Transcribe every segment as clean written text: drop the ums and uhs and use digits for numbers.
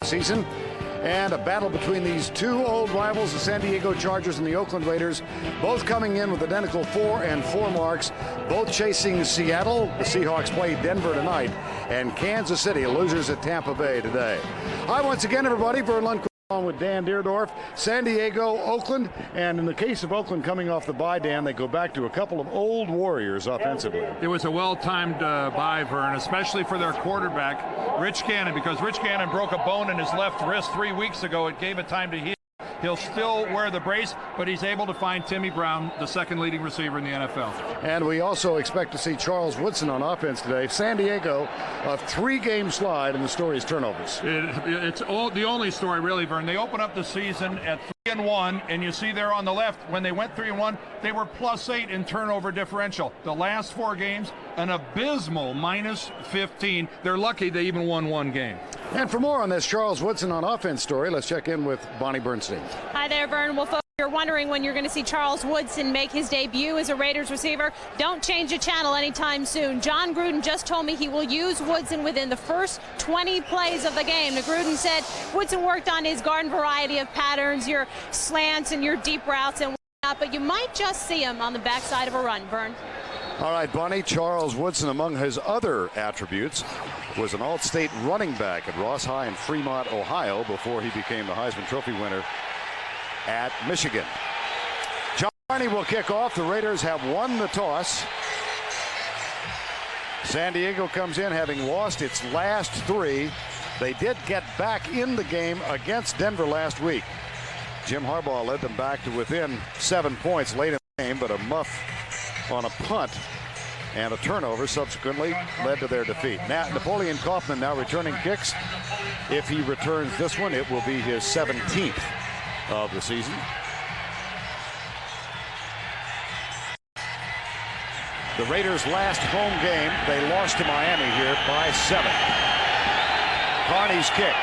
season. And a battle between these two old rivals, the San Diego Chargers and the Oakland Raiders, both coming in with identical 4-4 marks, both chasing Seattle. The Seahawks play Denver tonight, and Kansas City losers at Tampa Bay today. Hi once again, everybody. VERN LUNDQUIST on with Dan DIERDOFF. San Diego, Oakland, and in the case of Oakland coming off the bye, Dan, they go back to a couple of old warriors offensively. It was a well-timed bye, Vern, especially for their quarterback, Rich Gannon, because Rich Gannon broke a bone in his left wrist 3 weeks ago. It gave it time to heal. He'll still wear the brace, but he's able to find Timmy Brown, the second leading receiver in the NFL. And we also expect to see Charles Woodson on offense today. San Diego, a 3-game slide, and the story is turnovers. It's the only story, really, Vern. They open up the season at 3-1, and you see there on the left, when they went 3-1, they were +8 in turnover differential. The last 4 games, an abysmal -15. They're lucky they even won 1 game. And for more on this Charles Woodson on offense story, let's check in with Bonnie Bernstein. Hi there, Vern. Well, folks, if you're wondering when you're going to see Charles Woodson make his debut as a Raiders receiver, don't change the channel anytime soon. John Gruden just told me he will use Woodson within the first 20 plays of the game. Now, Gruden said Woodson worked on his garden variety of patterns, your slants and your deep routes and whatnot, but you might just see him on the backside of a run, Vern. All right, Bonnie, Charles Woodson, among his other attributes, was an all-state running back at Ross High in Fremont, Ohio, before he became the Heisman Trophy winner at Michigan. John Carney will kick off. The Raiders have won the toss. San Diego comes in having lost its last 3. They did get back in the game against Denver last week. Jim Harbaugh led them back to within 7 points late in the game, but a muff on a punt and a turnover subsequently led to their defeat. Now, Napoleon Kaufman now returning kicks. If he returns this one, it will be his 17th of the season. The Raiders' last home game, they lost to Miami here by 7. Carney's kick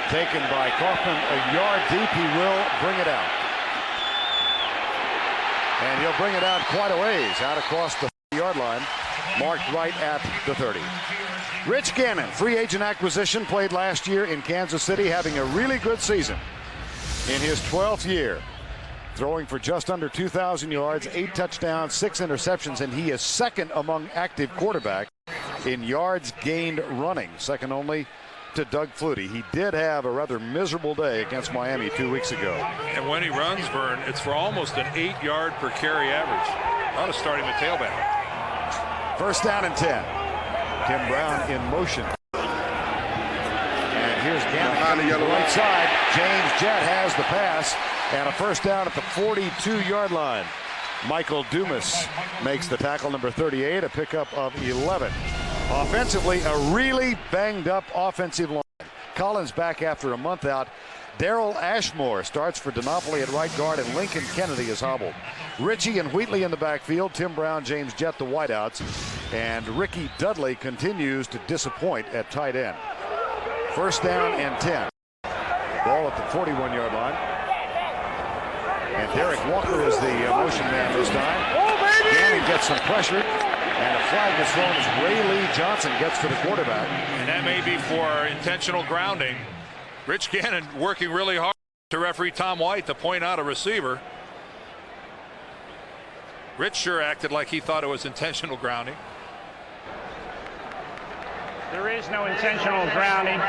taken by Kaufman a yard deep. He will bring it out. And he'll bring it out quite a ways, out across the 30-yard line, marked right at the 30. Rich Gannon, free agent acquisition, played last year in Kansas City, having a really good season in his 12th year, throwing for just under 2,000 yards, 8 touchdowns, 6 interceptions, and he is second among active quarterbacks in yards gained running, second only to Doug Flutie. He did have a rather miserable day against Miami 2 weeks ago. And when he runs, Vern, it's for almost an 8-yard per carry average. Ought to start him at tailback. First down and 10. Tim Brown in motion. And here's Gannon on the right side. James Jett has the pass and a first down at the 42-yard line. Michael Dumas makes the tackle, number 38, a pickup of 11. Offensively, a really banged-up offensive line. Collins back after a month out. Darrell Ashmore starts for DiNapoli at right guard, and Lincoln Kennedy is hobbled. Ritchie and Wheatley in the backfield. Tim Brown, James Jett, the wideouts. And Ricky Dudley continues to disappoint at tight end. First down and 10. Ball at the 41-yard line. And Derek Walker is the motion man this time. Gannon gets some pressure. And a flag is thrown as Ray Lee Johnson gets to the quarterback. And that may be for intentional grounding. Rich Gannon working really hard to referee Tom White to point out a receiver. Rich sure acted like he thought it was intentional grounding. There is no intentional grounding.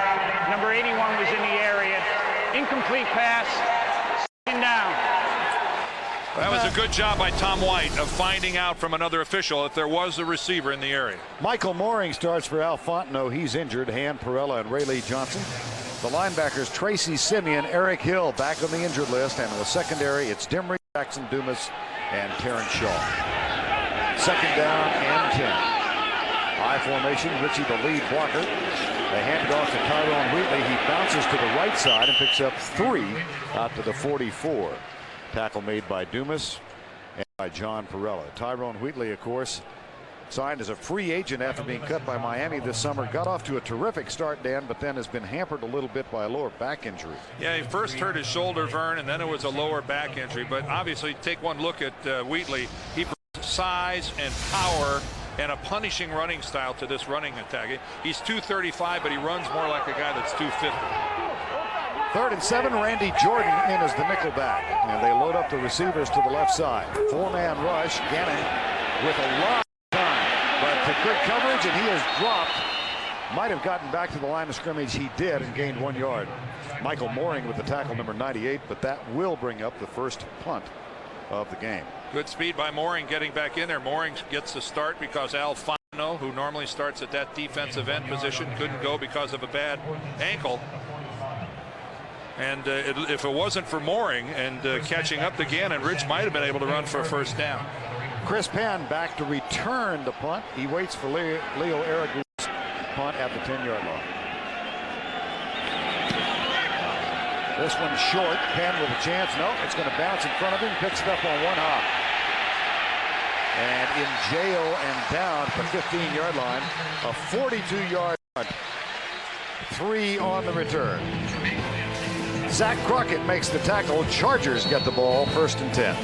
Number 81 was in the area. Incomplete pass. Second down. That was a good job by Tom White of finding out from another official if there was a receiver in the area. Michael Mooring starts for Al Fontenot. He's injured. Han Perella and Ray Lee Johnson. The linebackers, Tracy Simeon, Eric Hill back on the injured list. And in the secondary, it's Dimry, Jackson Dumas, and Terrence Shaw. Second down and 10. I formation, Ritchie the lead blocker. They hand it off to Tyrone Wheatley. He bounces to the right side and picks up 3 out to the 44. Tackle made by Dumas and by John Perella. Tyrone Wheatley, of course, signed as a free agent after being cut by Miami this summer. Got off to a terrific start, Dan, but then has been hampered a little bit by a lower back injury. Yeah, he first hurt his shoulder, Vern, and then it was a lower back injury. But obviously, take one look at Wheatley. He brings size and power and a punishing running style to this running attack. He's 235, but he runs more like a guy that's 250. 3rd and 7, Randy Jordan in as the nickel back. And they load up the receivers to the left side. 4-man rush. Gannon with a lot of time. But to quick coverage, and he is dropped. Might have gotten back to the line of scrimmage. He did and gained 1 yard. Michael Mooring with the tackle number 98, but that will bring up the first punt of the game. Good speed by Mooring getting back in there. Mooring gets the start because Alfano, who normally starts at that defensive end position, couldn't go because of a bad ankle. And if it wasn't for Mooring and catching up to Gannon, Rich might have been able to run for a first down. Chris Penn back to return the punt. He waits for Leo Aragon's punt at the 10-yard line. This one's short. Penn with a chance. No, it's going to bounce in front of him. Picks it up on one hop. And in jail and down at the 15-yard line. A 42-yard punt. 3 on the return. Zach Crockett makes the tackle. Chargers get the ball, 1st and 10.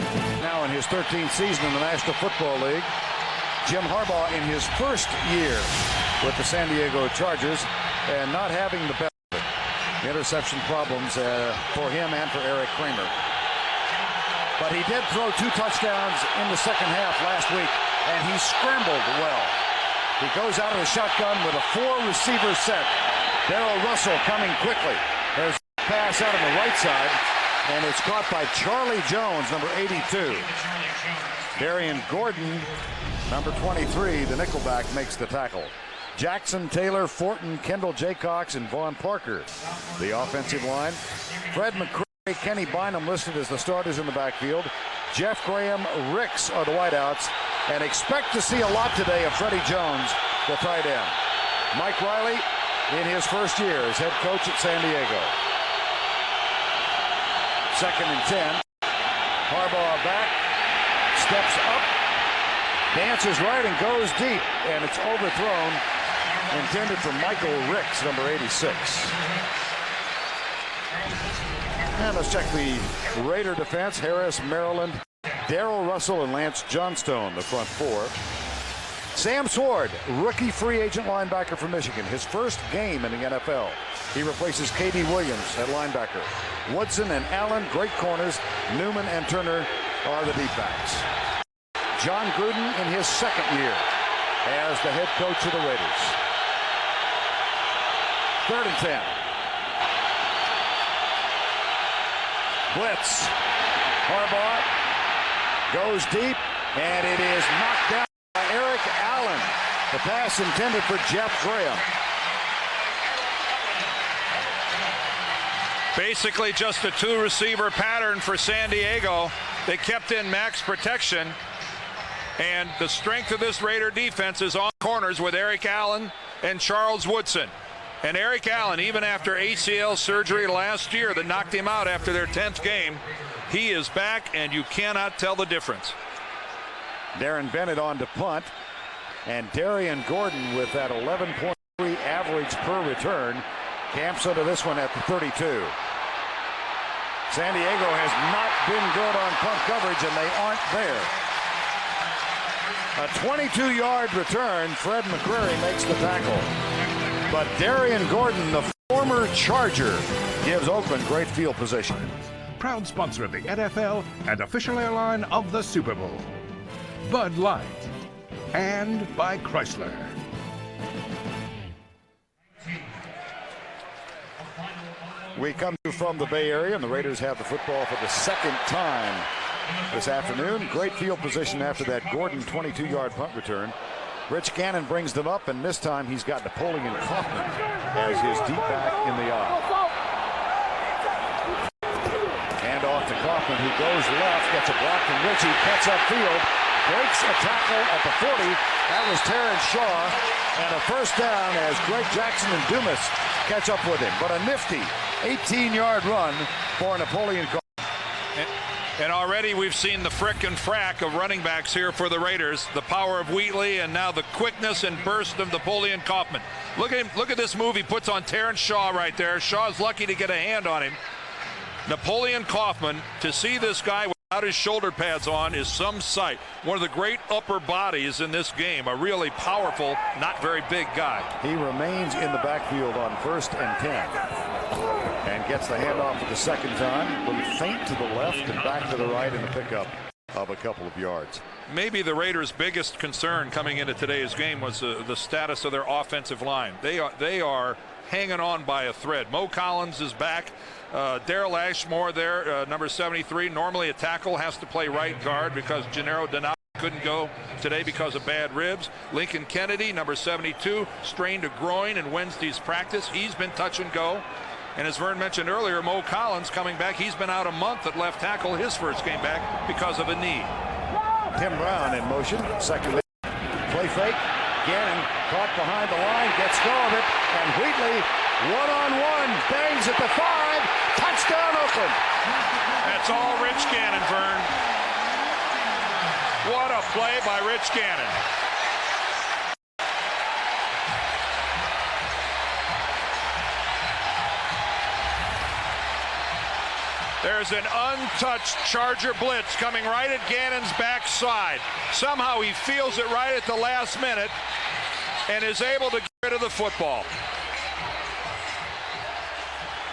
Now in his 13th season in the National Football League, Jim Harbaugh in his first year with the San Diego Chargers and not having the best interception problems for him and for Eric Kramer. But he did throw 2 touchdowns in the second half last week, and he scrambled well. He goes out of the shotgun with a 4-receiver set. Darrell Russell coming quickly. There's a pass out on the right side, and it's caught by Charlie Jones, number 82. Darian Gordon, number 23, the nickelback, makes the tackle. Jackson, Taylor, Fortin, Kendall Jaycox, and Vaughn Parker, the offensive line. Fred McCray, Kenny Bynum listed as the starters in the backfield. Jeff Graham, Ricks are the wideouts. And expect to see a lot today of Freddie Jones, the tight end. Mike Riley in his first year as head coach at San Diego. 2nd and 10. Harbaugh back, steps up, dances right and goes deep, and it's overthrown. Intended for Michael Ricks, number 86. And let's check the Raider defense. Harris, Maryland, Darrell Russell, and Lance Johnstone, the front 4. Sam Sword, rookie free agent linebacker from Michigan. His first game in the NFL. He replaces K.D. Williams at linebacker. Woodson and Allen, great corners. Newman and Turner are the deep backs. John Gruden in his 2nd year as the head coach of the Raiders. 3rd and 10. Blitz. Harbaugh goes deep, and it is knocked down by Eric Allen. The pass intended for Jeff Graham. Basically just a 2-receiver pattern for San Diego. They kept in max protection. And the strength of this Raider defense is on corners with Eric Allen and Charles Woodson. And Eric Allen, even after ACL surgery last year that knocked him out after their 10th game, he is back, and you cannot tell the difference. Darren Bennett on to punt. And Darian Gordon with that 11.3 average per return camps into this one at the 32. San Diego has not been good on punt coverage, and they aren't there. A 22-yard return. Fred McCrary makes the tackle. But Darian Gordon, the former Charger, gives Oakland great field position. Proud sponsor of the NFL and official airline of the Super Bowl. Bud Light. And by Chrysler. We come from the Bay Area, and the Raiders have the football for the 2nd time this afternoon. Great field position after that Gordon 22-yard punt return. Rich Gannon brings them up, and this time he's got Napoleon Kaufman as his deep back in the eye. Hand off to Kaufman, who goes left, gets a block from Richie, cuts upfield, breaks a tackle at the 40. That was Terrence Shaw, and a first down as Greg Jackson and Dumas catch up with him. But a nifty 18-yard run for Napoleon Kaufman. And already we've seen the frick and frack of running backs here for the Raiders. The power of Wheatley, and now the quickness and burst of Napoleon Kaufman. Look at him. Look at this move he puts on Terrence Shaw right there. Shaw's lucky to get a hand on him. Napoleon Kaufman, to see this guy without his shoulder pads on is some sight. One of the great upper bodies in this game. A really powerful, not very big guy. He remains in the backfield on 1st and 10. And gets the handoff for the second time. A little feint to the left and back to the right in a pickup of a couple of yards. Maybe the Raiders' biggest concern coming into today's game was the status of their offensive line. They are hanging on by a thread. Mo Collins is back. Daryl Ashmore there, number 73. Normally a tackle has to play right guard because Gennaro Donato couldn't go today because of bad ribs. Lincoln Kennedy, number 72, strained a groin in Wednesday's practice. He's been touch and go. And as Vern mentioned earlier, Mo Collins coming back. He's been out a month at left tackle, his first game back because of a knee. Tim Brown in motion. Second play fake. Gannon caught behind the line, gets go of it, and Wheatley one-on-one bangs at the 5. Touchdown, Oakland. That's all Rich Gannon, Vern. What a play by Rich Gannon. There's an untouched Charger blitz coming right at Gannon's backside. Somehow he feels it right at the last minute and is able to get rid of the football.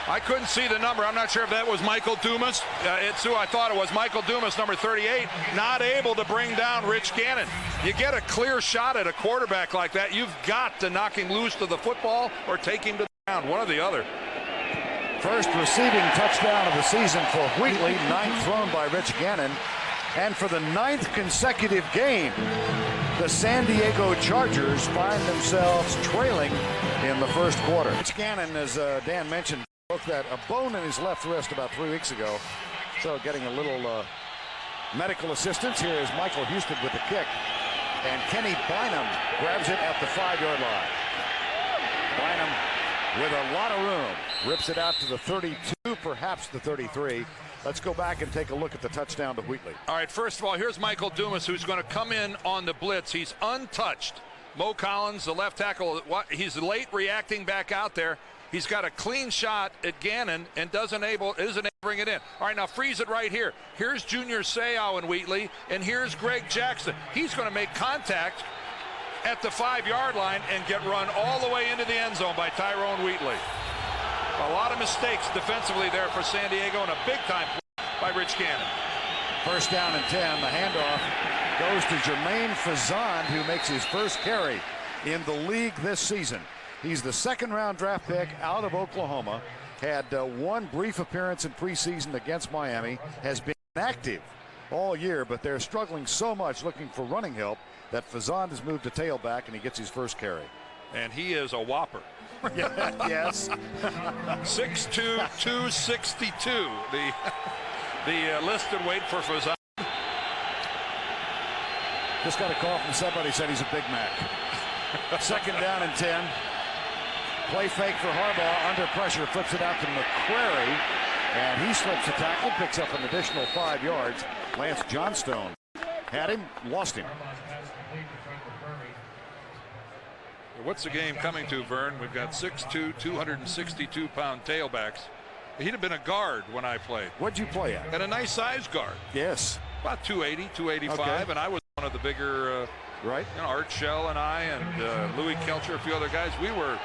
I couldn't see the number. I'm not sure if that was Michael Dumas. It's who I thought it was. Michael Dumas, number 38, not able to bring down Rich Gannon. You get a clear shot at a quarterback like that, you've got to knock him loose to the football or take him to the ground, one or the other. First receiving touchdown of the season for Wheatley, 9th thrown by Rich Gannon. And for the 9th consecutive game, the San Diego Chargers find themselves trailing in the first quarter. Rich Gannon, as Dan mentioned, broke a bone in his left wrist about 3 weeks ago. So getting a little medical assistance. Here is Michael Houston with the kick. And Kenny Bynum grabs it at the 5-yard line. Bynum with a lot of room. Rips it out to the 32, perhaps the 33. Let's go back and take a look at the touchdown to Wheatley. All right, first of all, here's Michael Dumas, who's going to come in on the blitz. He's untouched. Mo Collins, the left tackle, he's late reacting back out there. He's got a clean shot at Gannon and isn't able to bring it in. All right, now freeze it right here. Here's Junior Seau and Wheatley, and here's Greg Jackson. He's going to make contact at the 5-yard line and get run all the way into the end zone by Tyrone Wheatley. A lot of mistakes defensively there for San Diego and a big-time play by Rich Gannon. First down and 10. The handoff goes to Jermaine Fazan, who makes his first carry in the league this season. He's the 2nd-round draft pick out of Oklahoma. Had one brief appearance in preseason against Miami. Has been active all year, but they're struggling so much looking for running help that Fazan has moved to tailback, and he gets his first carry. And he is a whopper. Yes. 6'2", 262. The listed weight for Fazan. Just got a call from somebody said he's a Big Mac. 2nd down and 10. Play fake for Harbaugh, under pressure, flips it out to McQuarrie, and he slips the tackle, picks up an additional 5 yards. Lance Johnstone had him, lost him. What's the game coming to, Vern? We've got 6'2", 262-pound tailbacks. He'd have been a guard when I played. What'd you play at? And a nice size guard. Yes. About 280, 285, okay. And I was one of the bigger, right? You know, Art Shell and I and Louis Kelcher, a few other guys. We were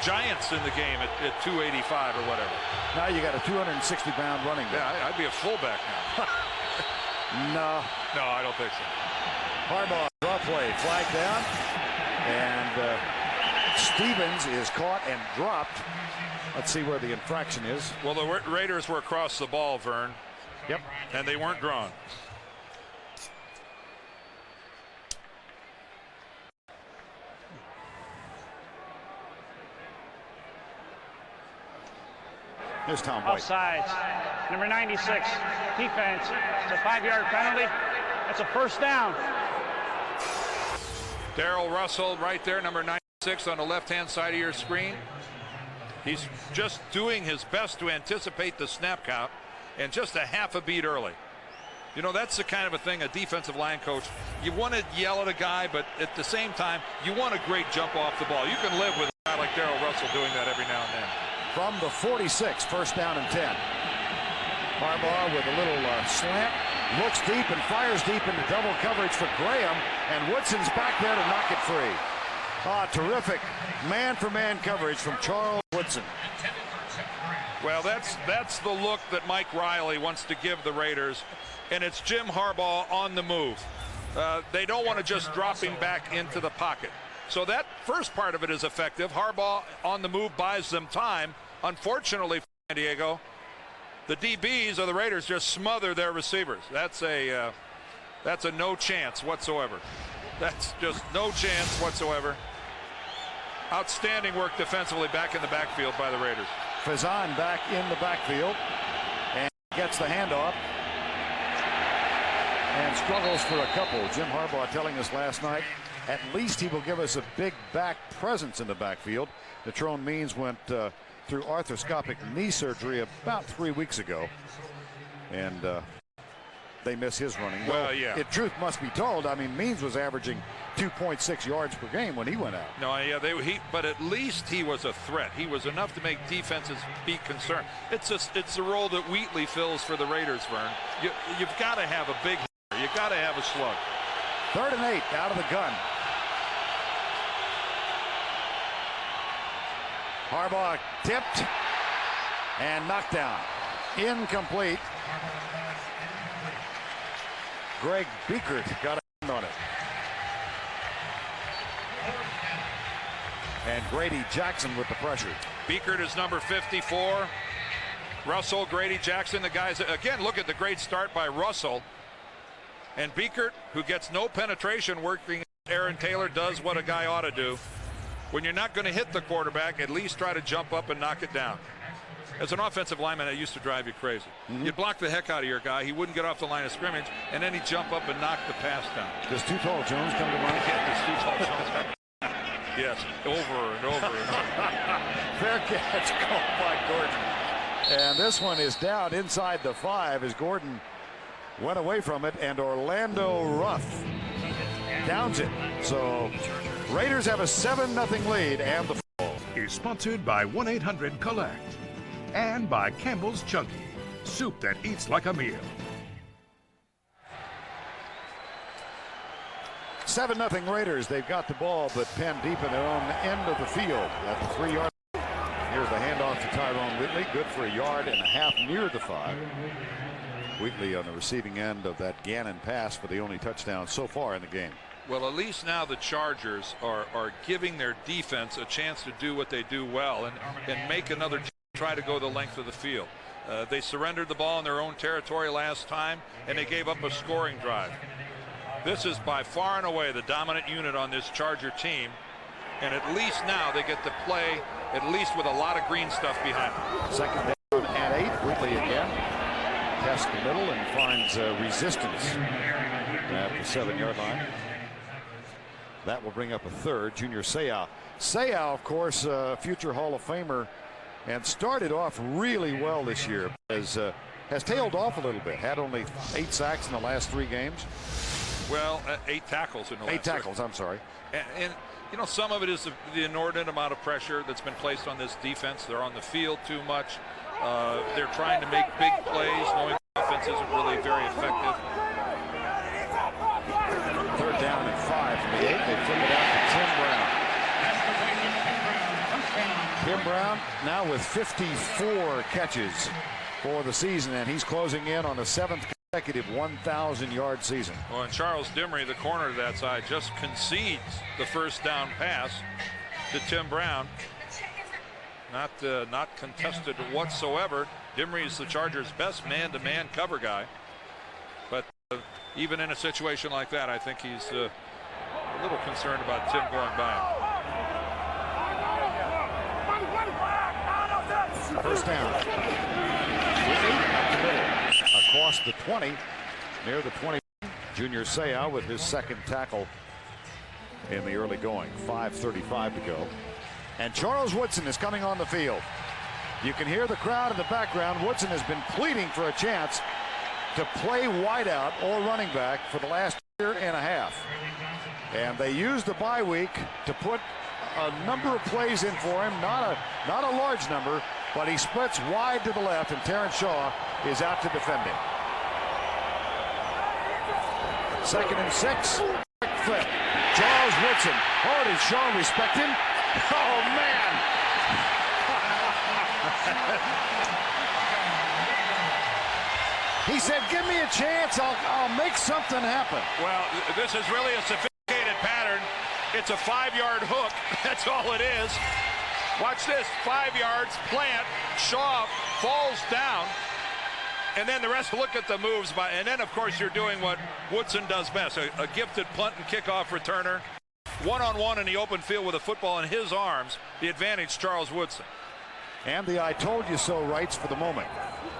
giants in the game at 285 or whatever. Now you got a 260-pound running back. Yeah, I'd be a fullback now. No, I don't think so. Harbaugh, draw play, flag down, and Stevens is caught and dropped. Let's see where the infraction is. Well, the Raiders were across the ball, Vern. Yep. And they weren't drawn. Here's Tom White. Offsides. Number 96, defense. It's a 5-yard penalty. That's a first down. Darrell Russell right there, number 96 on the left-hand side of your screen. He's just doing his best to anticipate the snap count and just a half a beat early. You know, that's the kind of a thing a defensive line coach, you want to yell at a guy, but at the same time, you want a great jump off the ball. You can live with a guy like Darrell Russell doing that every now and then. From the 46, first down and 10. Harbaugh with a little slant, looks deep and fires deep into double coverage for Graham, and Woodson's back there to knock it free. Terrific man-for-man coverage from Charles Woodson. Well, that's the look that Mike Riley wants to give the Raiders, and it's Jim Harbaugh on the move. They don't want to just drop him back into the pocket. So that first part of it is effective. Harbaugh on the move buys them time. Unfortunately for San Diego, the DBs of the Raiders just smother their receivers. That's a no chance whatsoever. That's just no chance whatsoever. Outstanding work defensively back in the backfield by the Raiders. Fazan back in the backfield and gets the handoff and struggles for a couple. Jim Harbaugh telling us last night at least he will give us a big back presence in the backfield. Natrone Means went through arthroscopic knee surgery about 3 weeks ago, and they miss his running. Well, yeah. Truth must be told, I mean, Means was averaging 2.6 yards per game when he went out. No, yeah, but at least he was a threat. He was enough to make defenses be concerned. It's the role that Wheatley fills for the Raiders, Vern. You've got to have a big hitter. You've got to have a slug. 3rd and 8 out of the gun. Harbaugh tipped and knocked down. Incomplete. Greg Biekert got a hand on it. And Grady Jackson with the pressure. Biekert is number 54. Russell, Grady Jackson, the guys. Again, look at the great start by Russell. And Biekert, who gets no penetration working, Aaron Taylor does what a guy ought to do. When you're not going to hit the quarterback, at least try to jump up and knock it down. As an offensive lineman, that used to drive you crazy. You'd block the heck out of your guy. He wouldn't get off the line of scrimmage, and then he'd jump up and knock the pass down. Does Too Tall Jones come to mind? Yeah, does Too Tall Jones. Yes, over and over and over. Fair catch called by Gordon. And this one is down inside the 5 as Gordon went away from it, and Orlando Ruff downs it. So Raiders have a 7-0 lead, and the fall is sponsored by 1-800-COLLECT and by Campbell's Chunky, soup that eats like a meal. 7-0 Raiders. They've got the ball, but penned deep in their own end of the field at the 3-yard. Here's the handoff to Tyrone Wheatley. Good for 1.5 yards near the 5. Wheatley on the receiving end of that Gannon pass for the only touchdown so far in the game. Well, at least now the Chargers are giving their defense a chance to do what they do well and make another try to go the length of the field. They surrendered the ball in their own territory last time, and they gave up a scoring drive. This is by far and away the dominant unit on this Charger team, and at least now they get to play at least with a lot of green stuff behind them. 2nd down and 8. Wheatley again tests the middle and finds resistance at the 7-yard line. That will bring up a 3rd. Junior Seau. Seau, of course, future Hall of Famer, and started off really well this year. Has tailed off a little bit. Had only 8 sacks in the last 3 games. Well, 8 tackles in the last 8 tackles, I'm sorry. And you know, some of it is the inordinate amount of pressure that's been placed on this defense. They're on the field too much. They're trying to make big plays, knowing the offense isn't really very effective. 3rd down and 5 from the 8. They flip it out to Tim Brown. Tim Brown now with 54 catches for the season, and he's closing in on a 7th consecutive 1,000-yard season. Well, and Charles Dimry, the corner to that side, just concedes the first down pass to Tim Brown. Not contested whatsoever. Dimry is the Chargers' best man-to-man cover guy. But even in a situation like that, I think he's a little concerned about Tim going by him. First down. Across the 20, near the 20. Junior Seau with his 2nd tackle in the early going. 5:35 to go. And Charles Woodson is coming on the field. You can hear the crowd in the background. Woodson has been pleading for a chance to play wideout or running back for the last 1.5 years. And they used the bye week to put a number of plays in for him. Not a large number, but he splits wide to the left, and Terrence Shaw is out to defend him. 2nd and 6. Quick flip. Charles Woodson. Oh, did Shaw respect him? Oh, man. He said, give me a chance, I'll make something happen. Well, this is really a sophisticated pattern. It's a 5-yard hook. That's all it is. Watch this. 5 yards, plant, Shaw falls down. And then the rest, look at the moves. And then, of course, you're doing what Woodson does best. A gifted punt and kickoff returner. One-on-one in the open field with a football in his arms. The advantage, Charles Woodson. And the I told you so rights for the moment.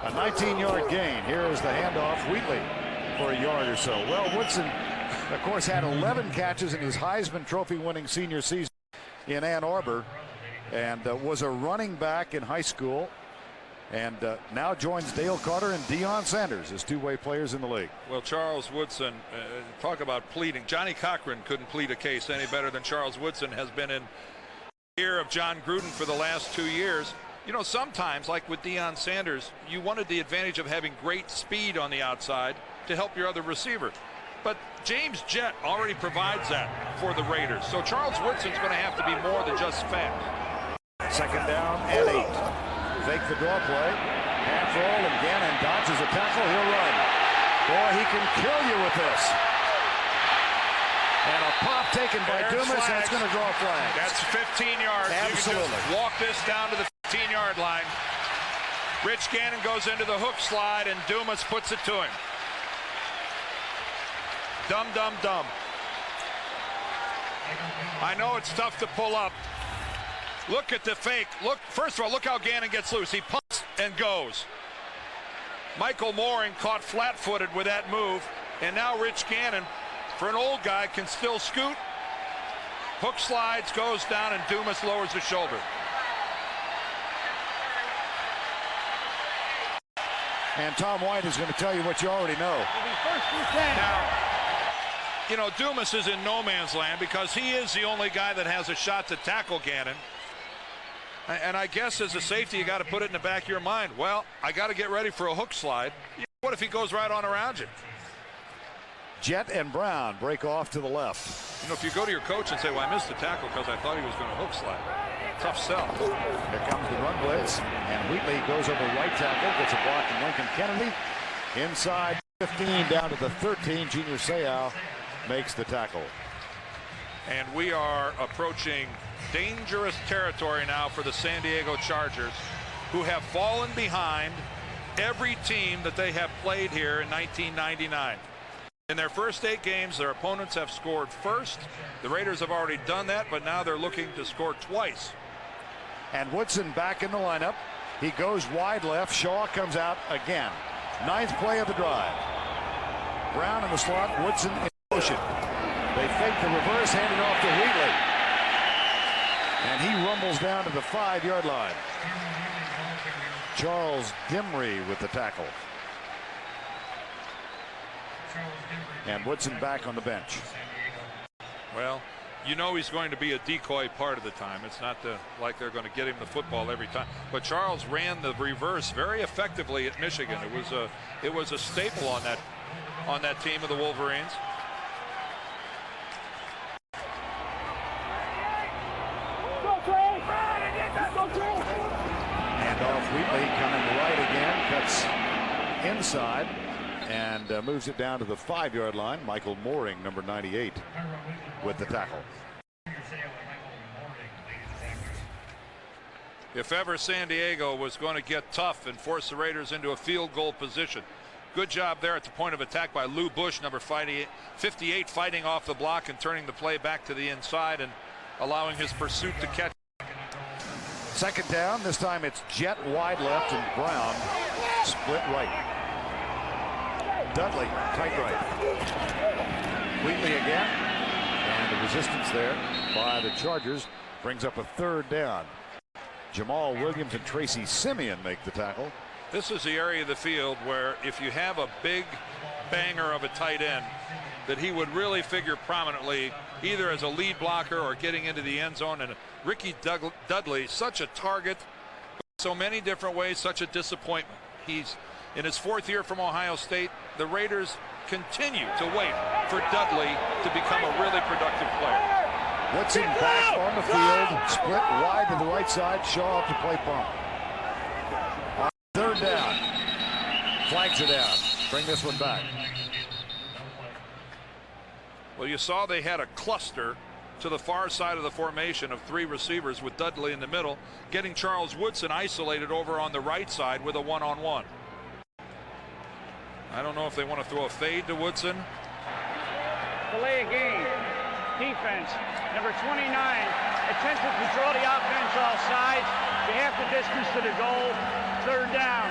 A 19-yard gain. Here is the handoff. Wheatley for a yard or so. Well, Woodson, of course, had 11 catches in his Heisman Trophy-winning senior season in Ann Arbor, and was a running back in high school, and now joins Dale Carter and Deion Sanders as two-way players in the league. Well, Charles Woodson, talk about pleading. Johnny Cochran couldn't plead a case any better than Charles Woodson has been in the ear of John Gruden for the last 2 years. You know, sometimes, like with Deion Sanders, you wanted the advantage of having great speed on the outside to help your other receiver. But James Jett already provides that for the Raiders. So Charles Woodson's going to have to be more than just fast. Second down and 8. Fake the draw play. Half roll, and Gannon dodges a tackle. He'll run. Boy, he can kill you with this. And a pop taken by Dumas, and it's going to draw a flag. That's 15 yards. Absolutely. You can just walk this down to the 15-yard line. Rich Gannon goes into the hook slide, and Dumas puts it to him. Dumb, dumb, dumb. I know it's tough to pull up. Look at the fake. Look, first of all, look how Gannon gets loose. He punts and goes. Michael Mooring caught flat-footed with that move, and now Rich Gannon, for an old guy, can still scoot. Hook slides, goes down, and Dumas lowers his shoulder. And Tom White is going to tell you what you already know. Now, you know, Dumas is in no man's land because he is the only guy that has a shot to tackle Gannon. And I guess as a safety, you got to put it in the back of your mind. Well, I got to get ready for a hook slide. What if he goes right on around you? Jett and Brown break off to the left. You know, if you go to your coach and say, well, I missed the tackle because I thought he was going to hook slide. Tough sell. Here comes the run blitz, and Wheatley goes over right tackle, gets a block from Lincoln Kennedy. Inside 15 down to the 13. Junior Seau makes the tackle. And we are approaching dangerous territory now for the San Diego Chargers, who have fallen behind every team that they have played here in 1999. In their first 8 games, their opponents have scored first. The Raiders have already done that, but now they're looking to score twice. And Woodson back in the lineup. He goes wide left. Shaw comes out again. 9th play of the drive. Brown in the slot. Woodson in motion. They fake the reverse, hand it off to Wheatley. And he rumbles down to the 5-yard line. Charles Dimry with the tackle. And Woodson back on the bench. Well, you know he's going to be a decoy part of the time. It's not like they're going to get him the football every time. But Charles ran the reverse very effectively at Michigan. It was a staple on that team of the Wolverines. And off Wheatley coming right again, cuts inside and moves it down to the 5-yard line. Michael Mooring, number 98, with the tackle. If ever San Diego was going to get tough and force the Raiders into a field goal position. Good job there at the point of attack by Lou Bush, number 58, fighting off the block and turning the play back to the inside and allowing his pursuit to catch. Second down. This time it's Jett wide left and Brown split right. Dudley tight right. Wheatley again. And the resistance there by the Chargers brings up a 3rd down. Jamal Williams and Tracy Simeon make the tackle. This is the area of the field where if you have a big banger of a tight end, that he would really figure prominently either as a lead blocker or getting into the end zone. And Ricky Dudley, such a target, so many different ways, such a disappointment. He's in his 4th year from Ohio State. The Raiders continue to wait for Dudley to become a really productive player. Woodson back on the field, split wide to the right side. Shaw up to play punt. Flags are down. Bring this one back. Well, you saw they had a cluster to the far side of the formation of 3 receivers with Dudley in the middle, getting Charles Woodson isolated over on the right side with a one-on-one. I don't know if they want to throw a fade to Woodson. Delay a game. Defense, number 29, attempted to draw the offense all sides. You have the distance to the goal. 3rd down.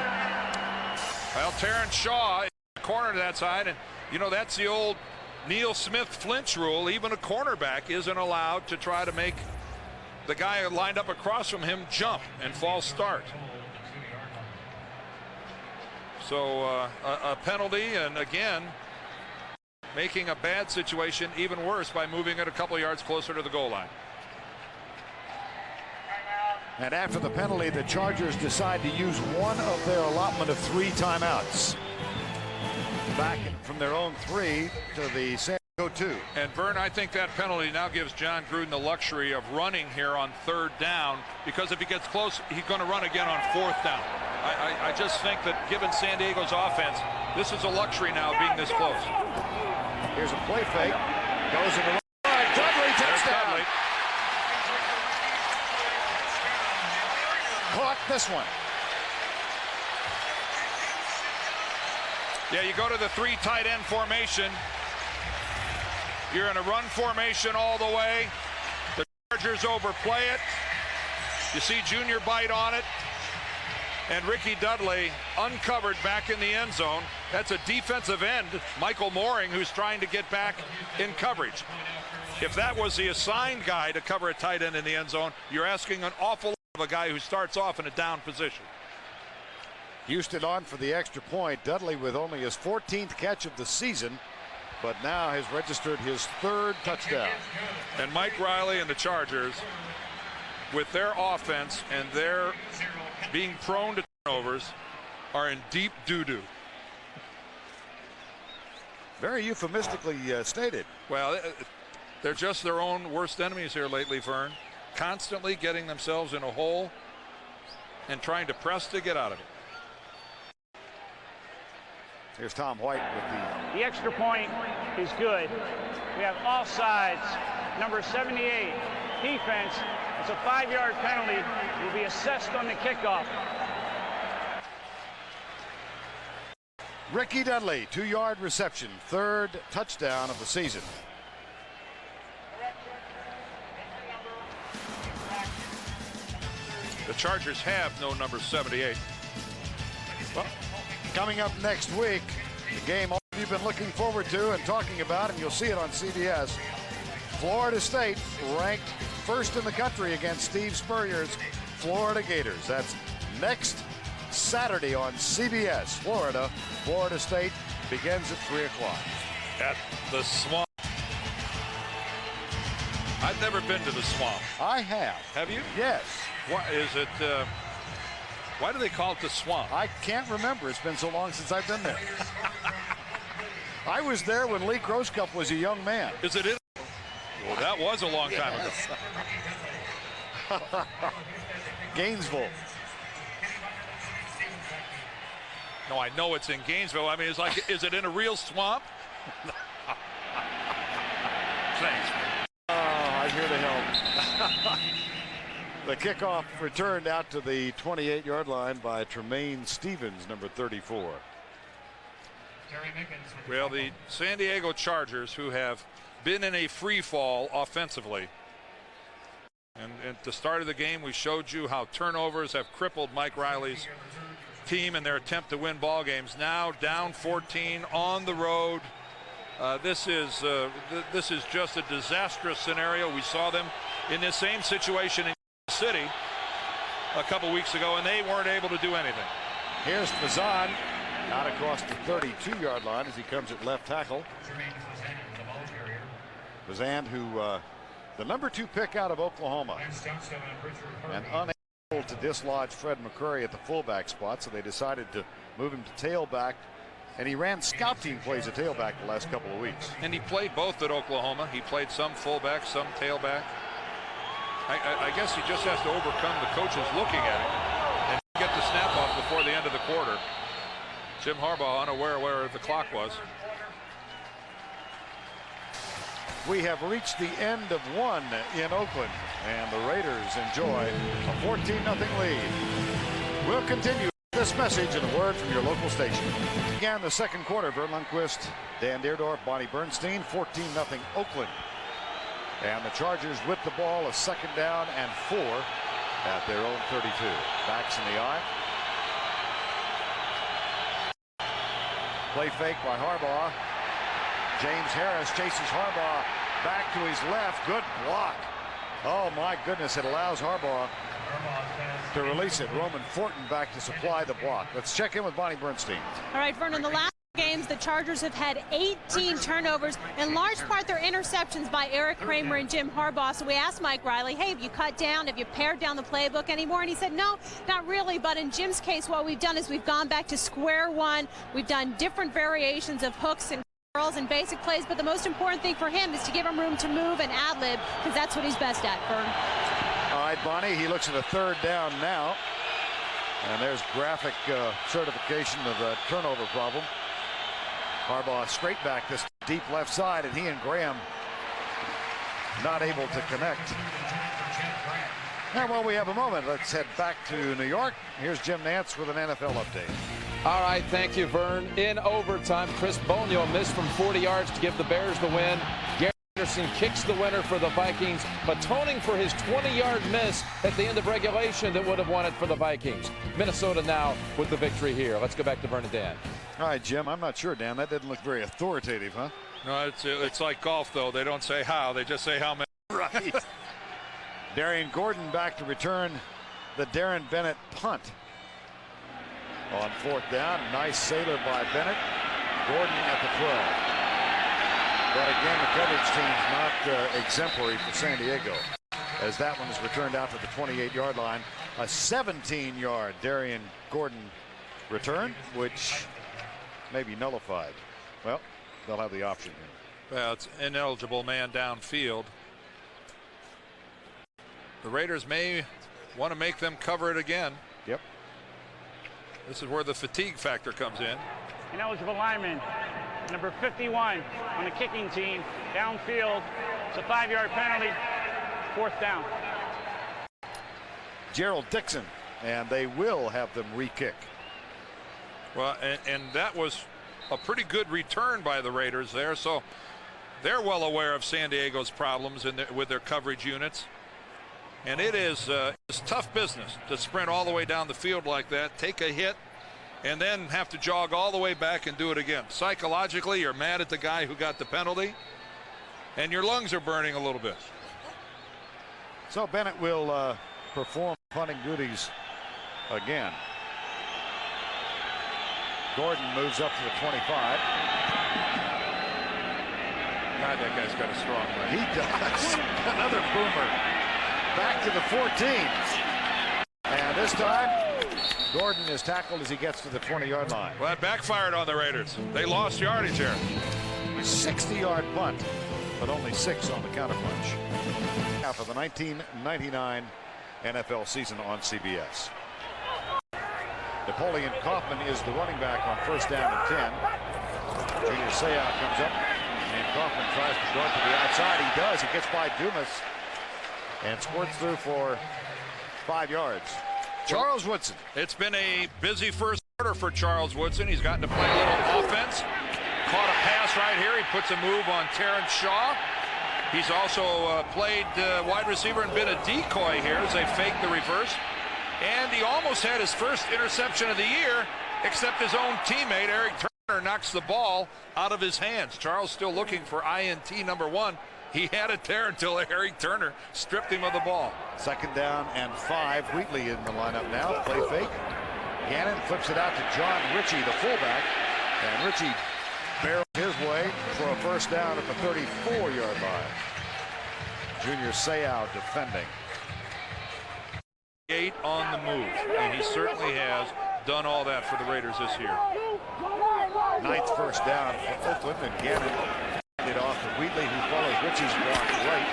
Well, Terrence Shaw in the corner to that side, and you know that's the old Neil Smith flinch rule. Even a cornerback isn't allowed to try to make the guy lined up across from him jump and false start. So a penalty, and again making a bad situation even worse by moving it a couple yards closer to the goal line. And after the penalty, the Chargers decide to use one of their allotment of 3 timeouts. Back from their own 3 to the San Diego 2. And Vern, I think that penalty now gives John Gruden the luxury of running here on 3rd down, because if he gets close, he's going to run again on 4th down. I just think that given San Diego's offense, this is a luxury now being this close. Here's a play fake. Goes in the right. Dudley, touchdown. Dudley. Caught this one. Yeah, you go to the 3 tight end formation. You're in a run formation all the way. The Chargers overplay it. You see Junior bite on it. And Ricky Dudley uncovered back in the end zone. That's a defensive end, Michael Mooring, who's trying to get back in coverage. If that was the assigned guy to cover a tight end in the end zone, you're asking an awful lot of a guy who starts off in a down position. Houston on for the extra point. Dudley with only his 14th catch of the season, but now has registered his 3rd touchdown. And Mike Riley and the Chargers, with their offense and their being prone to turnovers, are in deep doo-doo. Very euphemistically stated. Well, they're just their own worst enemies here lately, Vern. Constantly getting themselves in a hole and trying to press to get out of it. Here's Tom White with The extra point is good. We have offsides. Number 78, defense. It's a 5-yard penalty. Will be assessed on the kickoff. Ricky Dudley, 2-yard reception, 3rd touchdown of the season. The Chargers have no number 78. Well, coming up next week, the game all of you have been looking forward to and talking about, and you'll see it on CBS. Florida State ranked 1st in the country against Steve Spurrier's Florida Gators. That's next Saturday on CBS. Florida State begins at 3 o'clock. At the Swamp. I've never been to the Swamp. I have. Have you? Yes. Why is it? Why do they call it the Swamp? I can't remember. It's been so long since I've been there. I was there when Lee Groscup was a young man. Is it in? Well, that was a long time ago. Gainesville. No, I know it's in Gainesville. I mean, it's like, is it in a real swamp? Thanks. Oh, I'm here to help. The kickoff returned out to the 28-yard line by Tremaine Stevens, number 34. Well, the San Diego Chargers, who have been in a free fall offensively, and at the start of the game we showed you how turnovers have crippled Mike Riley's team in their attempt to win ball games. Now down 14 on the road. This is just a disastrous scenario. We saw them in this same situation in City a couple weeks ago, and they weren't able to do anything. Here's Fazan out across the 32-yard line as he comes at left tackle. Fazan, who the number 2 pick out of Oklahoma, and unable to dislodge Fred McCurry at the fullback spot, so they decided to move him to tailback, and he ran scout team plays at tailback the last couple of weeks. And he played both at Oklahoma. He played some fullback, some tailback. I guess he just has to overcome the coaches looking at him and get the snap off before the end of the quarter. Jim Harbaugh unaware where the clock was. We have reached the end of one in Oakland, and the Raiders enjoy a 14-0 lead. We'll continue this message and a word from your local station. Began the second quarter. VERN LUNDQUIST, Dan DIERDOFF, Bonnie Bernstein, 14-0 Oakland. And the Chargers with the ball, a second down and 4 at their own 32. Backs in the eye. Play fake by Harbaugh. James Harris chases Harbaugh back to his left. Good block. Oh my goodness, it allows Harbaugh to release it. Roman Fortin back to supply the block. Let's check in with Bonnie Bernstein. All right, Vernon, the last games the Chargers have had 18 turnovers, in large part they're interceptions by Eric Kramer and Jim Harbaugh. So we asked Mike Riley, hey, have you cut down, have you pared down the playbook anymore? And he said, no, not really. But in Jim's case, what we've done is we've gone back to square one. We've done different variations of hooks and curls and basic plays, but the most important thing for him is to give him room to move and ad-lib, because that's what he's best at, Vern. All right, Bonnie, he looks at a third down now. And there's graphic certification of the turnover problem. Harbaugh straight back this deep left side, and he and Graham not able to connect. And while we have a moment, let's head back to New York. Here's Jim Nantz with an NFL update. All right, thank you, Vern. In overtime, Chris Bonio missed from 40 yards to give the Bears the win. Gary Anderson kicks the winner for the Vikings, atoning for his 20-yard miss at the end of regulation that would have won it for the Vikings. Minnesota now with the victory here. Let's go back to Vern and Dan. All right, Jim, I'm not sure, Dan. That didn't look very authoritative, huh? No, it's like golf, though. They don't say how, they just say how many. Right. Darian Gordon back to return the Darren Bennett punt. On fourth down, nice sailor by Bennett. Gordon at the 12. But again, the coverage team's not exemplary for San Diego, as that one is returned out to the 28-yard line. A 17-yard Darian Gordon return, which may be nullified. Well, they'll have the option here. Well, it's ineligible man downfield. The Raiders may want to make them cover it again. Yep. This is where the fatigue factor comes in. Ineligible lineman, number 51 on the kicking team, downfield. It's a 5-yard penalty, fourth down. Gerald Dixon, and they will have them re-kick. Well, and that was a pretty good return by the Raiders there, so they're well aware of San Diego's problems with their coverage units. And it is it's tough business to sprint all the way down the field like that, take a hit, and then have to jog all the way back and do it again. Psychologically, you're mad at the guy who got the penalty, and your lungs are burning a little bit. So Bennett will perform punting duties again. Gordon moves up to the 25. God, that guy's got a strong leg. He does. Another boomer. Back to the 14. And this time, Gordon is tackled as he gets to the 20-yard line. Well, that backfired on the Raiders. They lost yardage here. 60-yard punt, but only 6 on the counterpunch. Half of the 1999 NFL season on CBS. Napoleon Kaufman is the running back on first down and 10. Junior Seau comes up, and Kaufman tries to go to the outside. He does. He gets by Dumas and squirts through for 5 yards. Charles Woodson. It's been a busy first quarter for Charles Woodson. He's gotten to play a little offense. Caught a pass right here. He puts a move on Terrence Shaw. He's also played wide receiver and been a decoy here as they fake the reverse. And he almost had his first interception of the year, except his own teammate, Eric Turner, knocks the ball out of his hands. Charles still looking for INT number 1. He had it there until Eric Turner stripped him of the ball. Second down and 5. Wheatley in the lineup now. Play fake. Gannon flips it out to John Ritchie, the fullback. And Ritchie barrels his way for a first down at the 34-yard line. Junior Seau defending. 8 on the move, and he certainly has done all that for the Raiders this year. 9th first down for Oakland, and Gannon it off to Wheatley, who follows Ritchie's block right,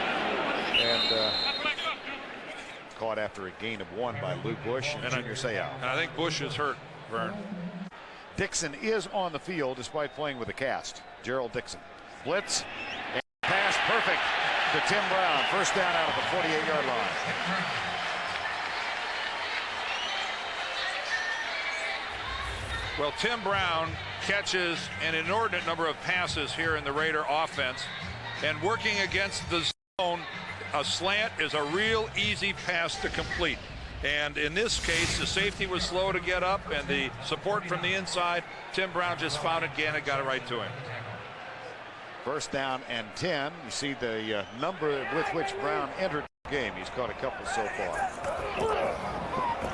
and caught after a gain of 1 by Lou Bush and Junior Seau. And I think Bush is hurt, Vern. Dixon is on the field despite playing with a cast. Gerald Dixon. Blitz. And pass perfect to Tim Brown. First down out of the 48-yard line. Well, Tim Brown catches an inordinate number of passes here in the Raider offense. And working against the zone, a slant is a real easy pass to complete. And in this case, the safety was slow to get up, and the support from the inside, Tim Brown just found it. Gannett got it right to him. First down and 10. You see the number with which Brown entered the game. He's caught a couple so far.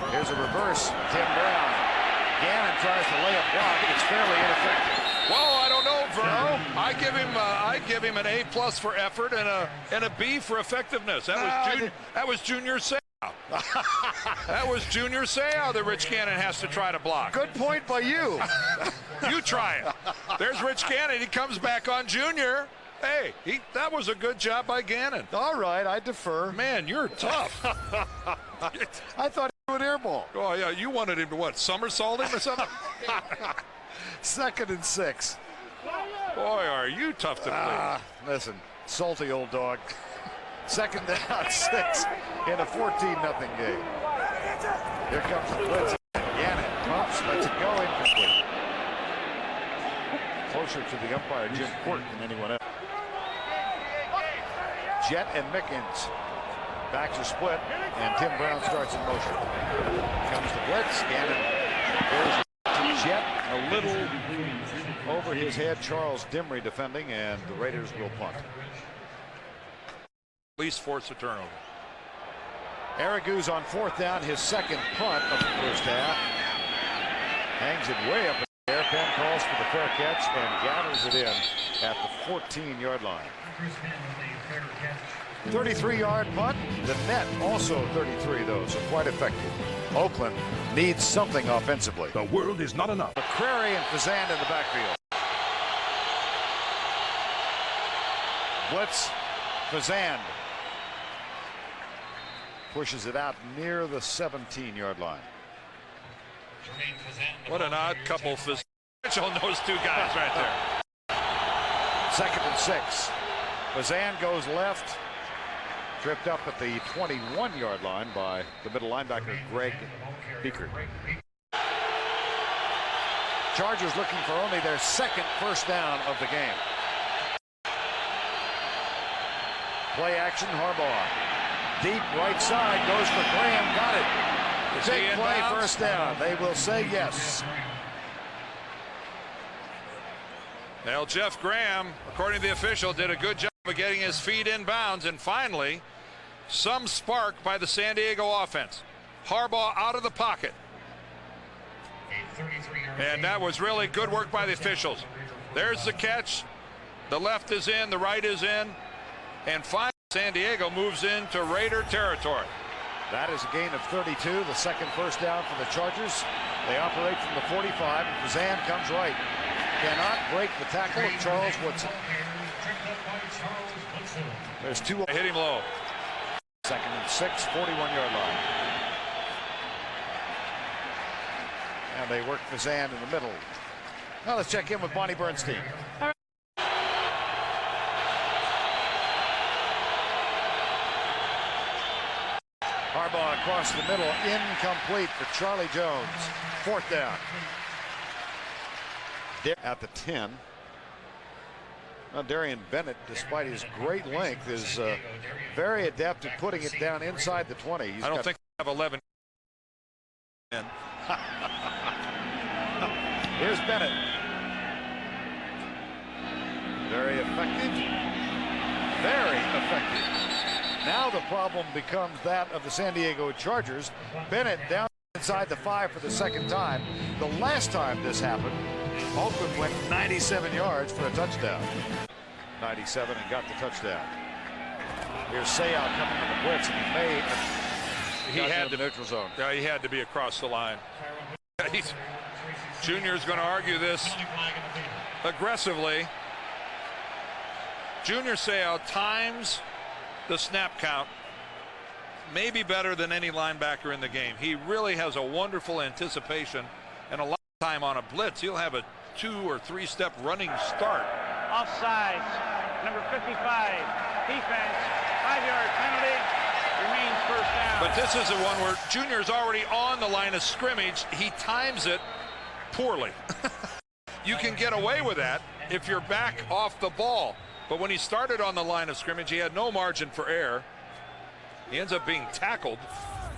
Here's a reverse. Tim Brown. Gannon tries to lay a block. It's fairly ineffective. Well, I don't know, Verno. I give him an A+ for effort and a B for effectiveness. That was Junior Seau. That was Junior Seau that Rich Gannon has to try to block. Good point by you. You try it. There's Rich Gannon. He comes back on Junior. Hey, that was a good job by Gannon. All right, I defer. Man, you're tough. I thought he would airball. Oh, yeah, you wanted him to what, somersault him or something? 2nd and 6. Boy, are you tough to please. Listen, salty old dog. 2nd down, 6 in a 14-0 game. Here comes the blitz. Gannon pumps, lets it go, incomplete. Closer to the umpire, Jim Court, than anyone else. Jet and Mickens. Backs are split, and Tim Brown starts in motion. Comes the blitz. Gannon goes to Jet, a little over his head. Charles Dimry defending, and the Raiders will punt. At least force a turnover. Aragu's on 4th down, his 2nd punt of the first half. Hangs it way up in the air. Penn calls for the fair catch and gathers it in at the 14-yard line. 33-yard punt. The net also 33, though, so quite effective. Oakland needs something offensively. The world is not enough. McCrary and Fazan in the backfield. Blitz. Fazan pushes it out near the 17-yard line. What an odd couple. Mitchell knows two guys right there. 2nd and 6. Fazan goes left. Tripped up at the 21-yard line by the middle linebacker, Greg Beaker. Chargers looking for only their 2nd first down of the game. Play action, Harbaugh. Deep right side, goes for Graham, got it. Big play, first down. They will say yes. Well, Jeff Graham, according to the official, did a good job of getting his feet in bounds, and finally, some spark by the San Diego offense. Harbaugh out of the pocket. And that was really good work by the officials. There's the catch. The left is in, the right is in. And finally, San Diego moves into Raider territory. That is a gain of 32, the 2nd first down for the Chargers. They operate from the 45, and Fazan comes right. Cannot break the tackle of Charles Woodson. There's 2. Hit him low. 2nd and 6, 41-yard line. And they work Fazan in the middle. Now let's check in with Bonnie Bernstein. Harbaugh across the middle, incomplete for Charlie Jones. 4th down. At the 10. Now Darian Bennett, despite his great length, is very adept at putting it down inside the 20. I don't think they have 11. Here's Bennett. Very effective. Very effective. Now the problem becomes that of the San Diego Chargers. Bennett down inside the 5 for the 2nd time. The last time this happened, Oakland went 97 yards for a touchdown. 97 and got the touchdown. Here's Seau coming on the blitz, and he had the neutral zone. Yeah, he had to be across the line. Junior's going to argue this aggressively. Junior Seau times the snap count maybe better than any linebacker in the game. He really has a wonderful anticipation, and a lot of time on a blitz, he'll have a 2 or 3 step running start. Offsides, number 55, defense, 5-yard penalty, remains first down. But this is the one where Junior's already on the line of scrimmage. He times it poorly. You can get away with that if you're back off the ball. But when he started on the line of scrimmage, he had no margin for error. He ends up being tackled,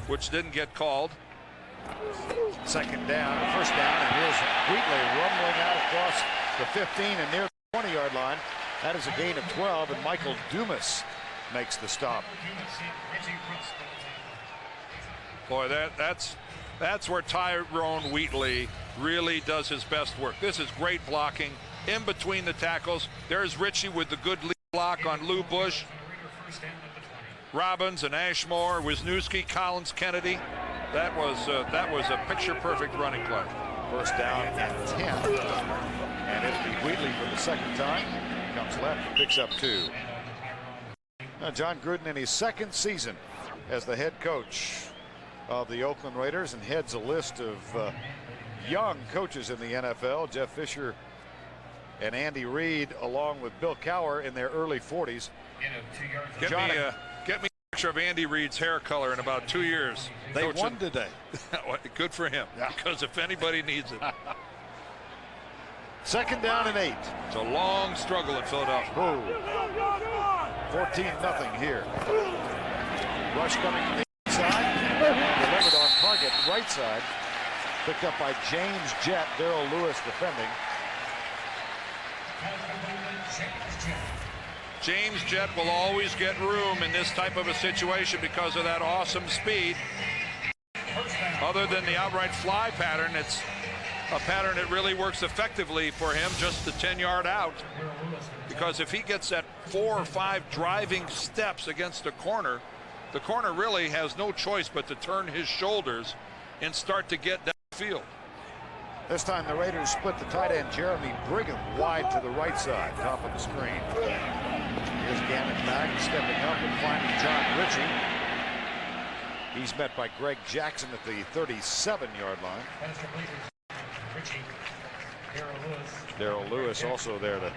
which didn't get called. Second down, first down, and here's Wheatley rumbling out across the 15 and near the 20-yard line. That is a gain of 12, and Michael Dumas makes the stop. Boy, that's where Tyrone Wheatley really does his best work. This is great blocking in between the tackles. There's Richie with the good lead block on Lou Bush. Robbins and Ashmore, Wisniewski, Collins, Kennedy. That was a picture-perfect running play. First down and 10. And it'll be Wheatley for the second time. Comes left, picks up 2. Now John Gruden in his second season as the head coach of the Oakland Raiders, and heads a list of young coaches in the NFL. Jeff Fisher and Andy Reid, along with Bill Cowher in their early 40s. Get me a picture of Andy Reid's hair color in about 2 years. They coaching. won today. Good for him, because if anybody needs it. Second down and 8. It's a long struggle in Philadelphia. 14-0 here. Rush coming from the inside. Delivered on target, right side. Picked up by James Jett. Darrell Lewis defending. James Jett will always get room in this type of a situation because of that awesome speed. Other than the outright fly pattern, it's a pattern that really works effectively for him, just the 10-yard out. Because if he gets that 4 or 5 driving steps against the corner really has no choice but to turn his shoulders and start to get downfield. This time the Raiders split the tight end Jeremy Brigham wide to the right side, top of the screen. Here's Gannon back, stepping up and finding John Ritchie. He's met by Greg Jackson at the 37-yard line. Darrell Lewis also there to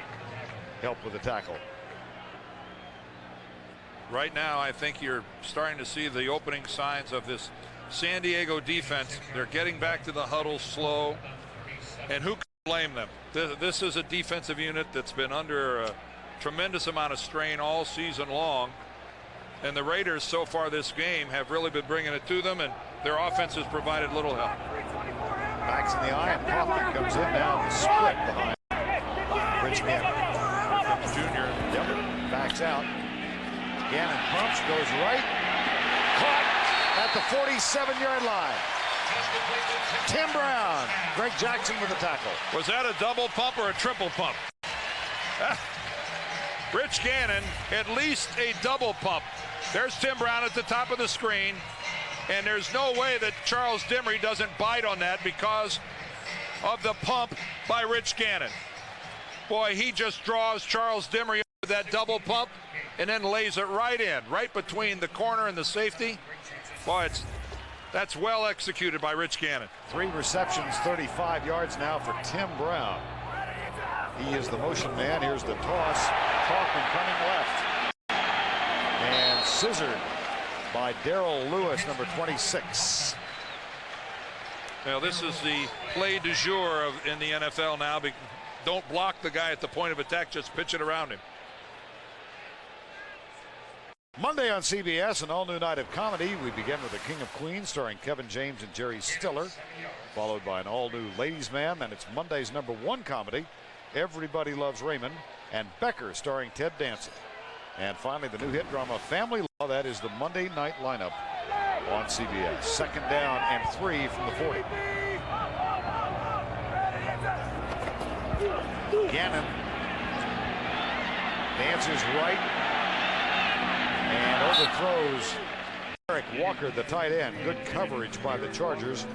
help with the tackle. Right now, I think you're starting to see the opening signs of this San Diego defense. They're getting back to the huddle slow, and who can blame them? This is a defensive unit that's been under a tremendous amount of strain all season long, and the Raiders so far this game have really been bringing it to them, and their offense has provided little help. Backs in the eye, and Kaufman comes in now to split behind Rich Gannon. Junior. Yep, backs out. Gannon pumps, goes right. Caught at the 47-yard line. Tim Brown. Greg Jackson with the tackle. Was that a double pump or a triple pump? Rich Gannon, at least a double pump. There's Tim Brown at the top of the screen, and there's no way that Charles Dimry doesn't bite on that because of the pump by Rich Gannon. Boy, he just draws Charles Dimry with that double pump and then lays it right in, right between the corner and the safety. Boy, that's well executed by Rich Gannon. 3 receptions, 35 yards now for Tim Brown. He is the motion man. Here's the toss. Kaufman coming left. And scissored by Darrell Lewis, number 26. Now, this is the play du jour in the NFL now. Don't block the guy at the point of attack, just pitch it around him. Monday on CBS, an all-new night of comedy. We begin with The King of Queens, starring Kevin James and Jerry Stiller, followed by an all-new Ladies' Man. Then it's Monday's #1 comedy, Everybody Loves Raymond, and Becker, starring Ted Danson. And finally, the new hit drama Family Law. That is the Monday night lineup on CBS. Second down and 3 from the 40. Gannon dances right and overthrows Eric Walker, the tight end. Good coverage by the Chargers.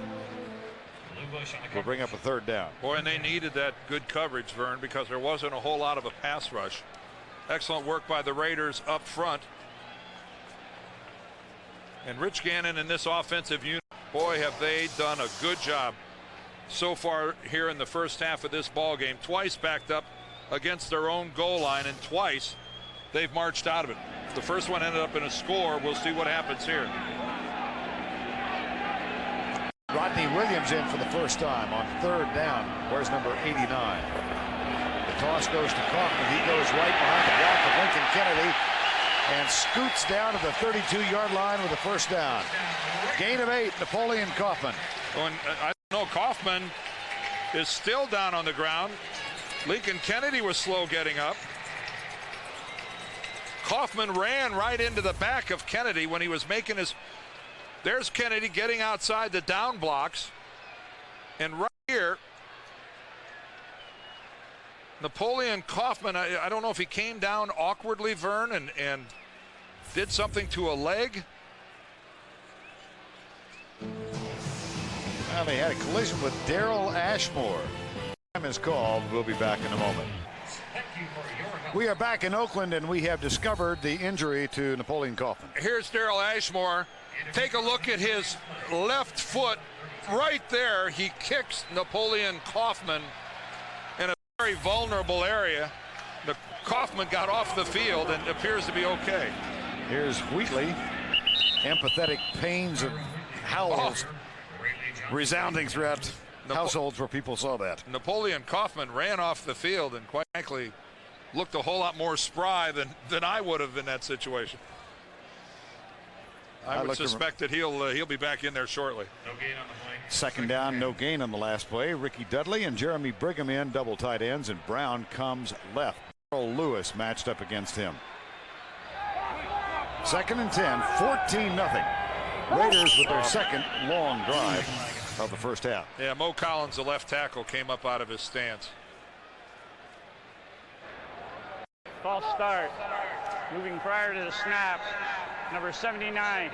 Will bring up a third down. Boy, and they needed that good coverage, Vern, because there wasn't a whole lot of a pass rush. Excellent work by the Raiders up front. And Rich Gannon and this offensive unit, boy, have they done a good job so far here in the first half of this ball game. Twice backed up against their own goal line, and twice they've marched out of it. The first one ended up in a score. We'll see what happens here. Rodney Williams in for the first time on third down. Where's number 89? The toss goes to Kaufman. He goes right behind the block of Lincoln Kennedy and scoots down to the 32-yard line with a first down. Gain of 8, Napoleon Kaufman. Oh, and I don't know, Kaufman is still down on the ground. Lincoln Kennedy was slow getting up. Kaufman ran right into the back of Kennedy when he was making his... There's Kennedy getting outside the down blocks. And right here, Napoleon Kaufman, I don't know if he came down awkwardly, Vern, and did something to a leg. Well, they had a collision with Daryl Ashmore. Time is called. We'll be back in a moment. We are back in Oakland, and we have discovered the injury to Napoleon Kaufman. Here's Daryl Ashmore. Take a look at his left foot right there. He kicks Napoleon Kaufman in a very vulnerable area. The Kaufman got off the field and appears to be okay. Here's Wheatley. Empathetic pains and howls resounding throughout households where people saw that. Napoleon Kaufman ran off the field and quite frankly looked a whole lot more spry than I would have in that situation. I would suspect that he'll be back in there shortly. No gain on the play. Second down, no gain on the last play. Ricky Dudley and Jeremy Brigham in double tight ends, and Brown comes left. Earl Lewis matched up against him. Second and 10, 14-0. Raiders with their second long drive of the first half. Yeah, Mo Collins, the left tackle, came up out of his stance. False start. Moving prior to the snap. Number 79.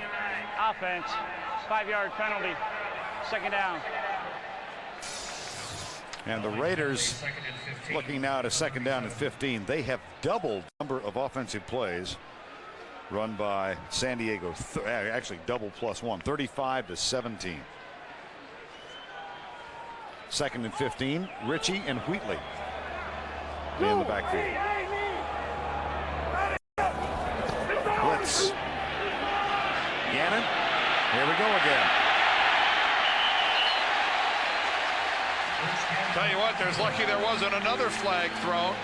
Offense. 5-yard penalty. Second down. And the Raiders looking now at a second down and 15. They have doubled the number of offensive plays run by San Diego. Actually double plus one. 35-17. Second and 15. Ritchie and Wheatley in the backfield. Blitz. Gannon. Here we go again. Tell you what, there's lucky there wasn't another flag thrown.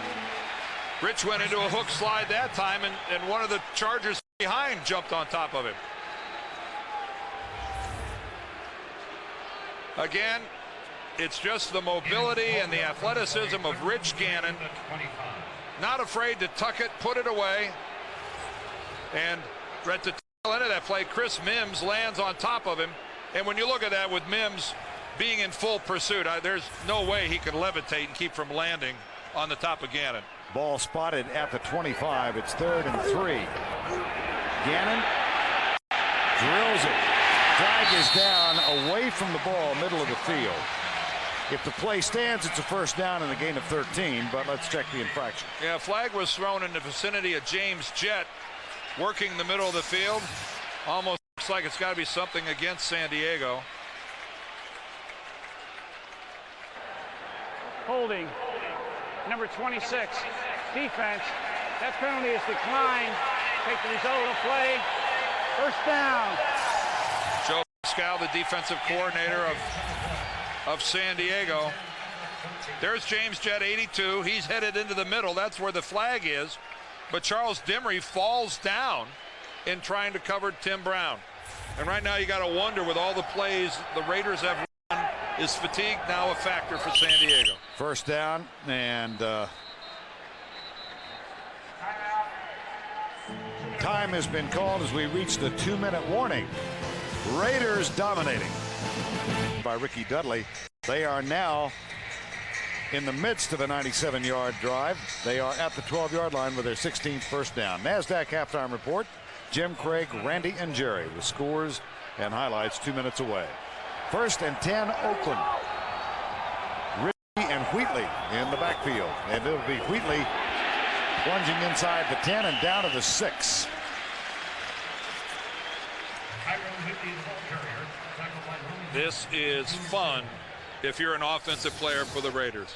Rich went into a hook slide that time, and one of the Chargers behind jumped on top of him. Again, it's just the mobility and the athleticism of Rich Gannon. Not afraid to tuck it, put it away. And at the tail end of that play, Chris Mims lands on top of him. And when you look at that with Mims being in full pursuit, there's no way he could levitate and keep from landing on the top of Gannon. Ball spotted at the 25. It's 3rd and 3. Gannon drills it. Flag is down away from the ball, middle of the field. If the play stands, it's a first down and a gain of 13, but let's check the infraction. Yeah, flag was thrown in the vicinity of James Jett, working the middle of the field. Almost looks like it's got to be something against San Diego. Holding. Number 26. Defense. That penalty is declined. Take the result of the play. First down. Joe Pascal, the defensive coordinator of San Diego. There's James Jett, 82. He's headed into the middle. That's where the flag is. But Charles Dimry falls down in trying to cover Tim Brown. And right now you got to wonder, with all the plays the Raiders have run, is fatigue now a factor for San Diego? First down, and time has been called as we reach the 2-minute warning. Raiders dominating by Ricky Dudley. They are now in the midst of a 97-yard drive. They are at the 12-yard line with their 16th first down. NASDAQ halftime report. Jim Craig, Randy, and Jerry with scores and highlights 2 minutes away. 1st and 10, Oakland. Ritchie and Wheatley in the backfield. And it'll be Wheatley plunging inside the 10 and down to the 6. This is fun if you're an offensive player for the Raiders.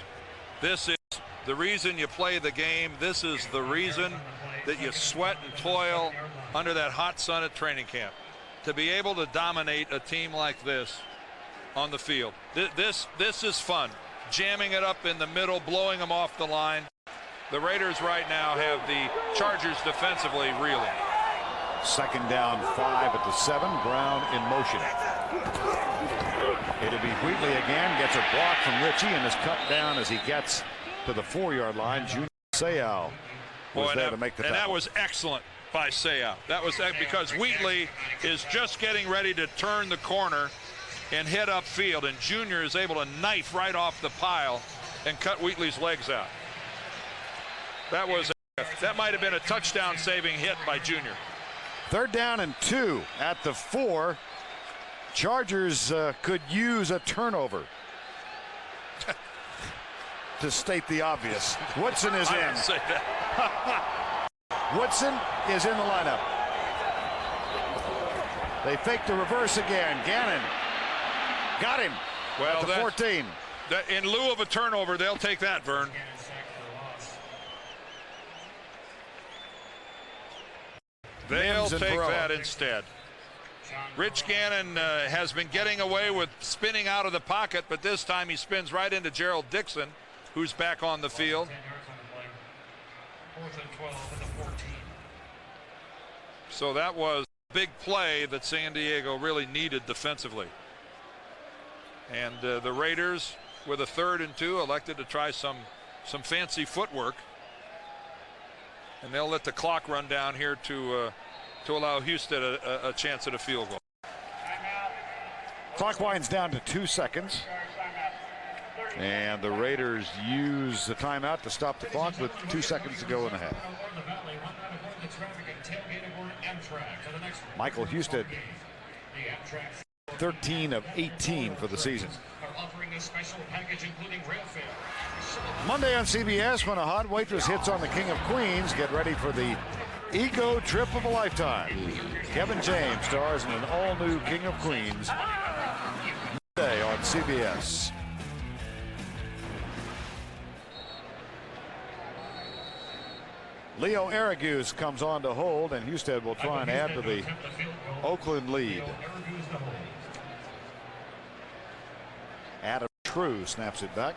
This is the reason you play the game. This is the reason that you sweat and toil under that hot sun at training camp, to be able to dominate a team like this on the field. This is fun. Jamming it up in the middle, blowing them off the line. The Raiders right now have the Chargers defensively reeling. Second down, 5 at the 7. Brown in motion. It'll be Wheatley again. Gets a block from Ritchie and is cut down as he gets to the 4-yard line. Junior Seau was there to make the tackle. And that was excellent by Seau. That was because Wheatley is just getting ready to turn the corner and head upfield, and Junior is able to knife right off the pile and cut Wheatley's legs out. That might have been a touchdown saving hit by Junior. 3rd down and 2 at the 4. Chargers could use a turnover. To state the obvious, Woodson is in. Say that. Woodson is in the lineup. They fake the reverse again. Gannon got him. Well, at the 14. In lieu of a turnover, they'll take that, Vern. They'll take that instead. Rich Gannon has been getting away with spinning out of the pocket, but this time he spins right into Gerald Dixon, who's back on the field. So that was a big play that San Diego really needed defensively. And the Raiders, with a 3rd and 2, elected to try some fancy footwork. And they'll let the clock run down here to allow Houston a chance at a field goal. Clock winds down to 2 seconds. And the Raiders use the timeout to stop the clock with 2 seconds to go in the half. Michael Houston, 13 of 18 for the season. Monday on CBS, when a hot waitress hits on the King of Queens, get ready for the ego trip of a lifetime. Kevin James stars in an all-new King of Queens Monday on CBS. Leo Araguz comes on to hold, and Houston will try and add to the Oakland lead. Adam True snaps it back.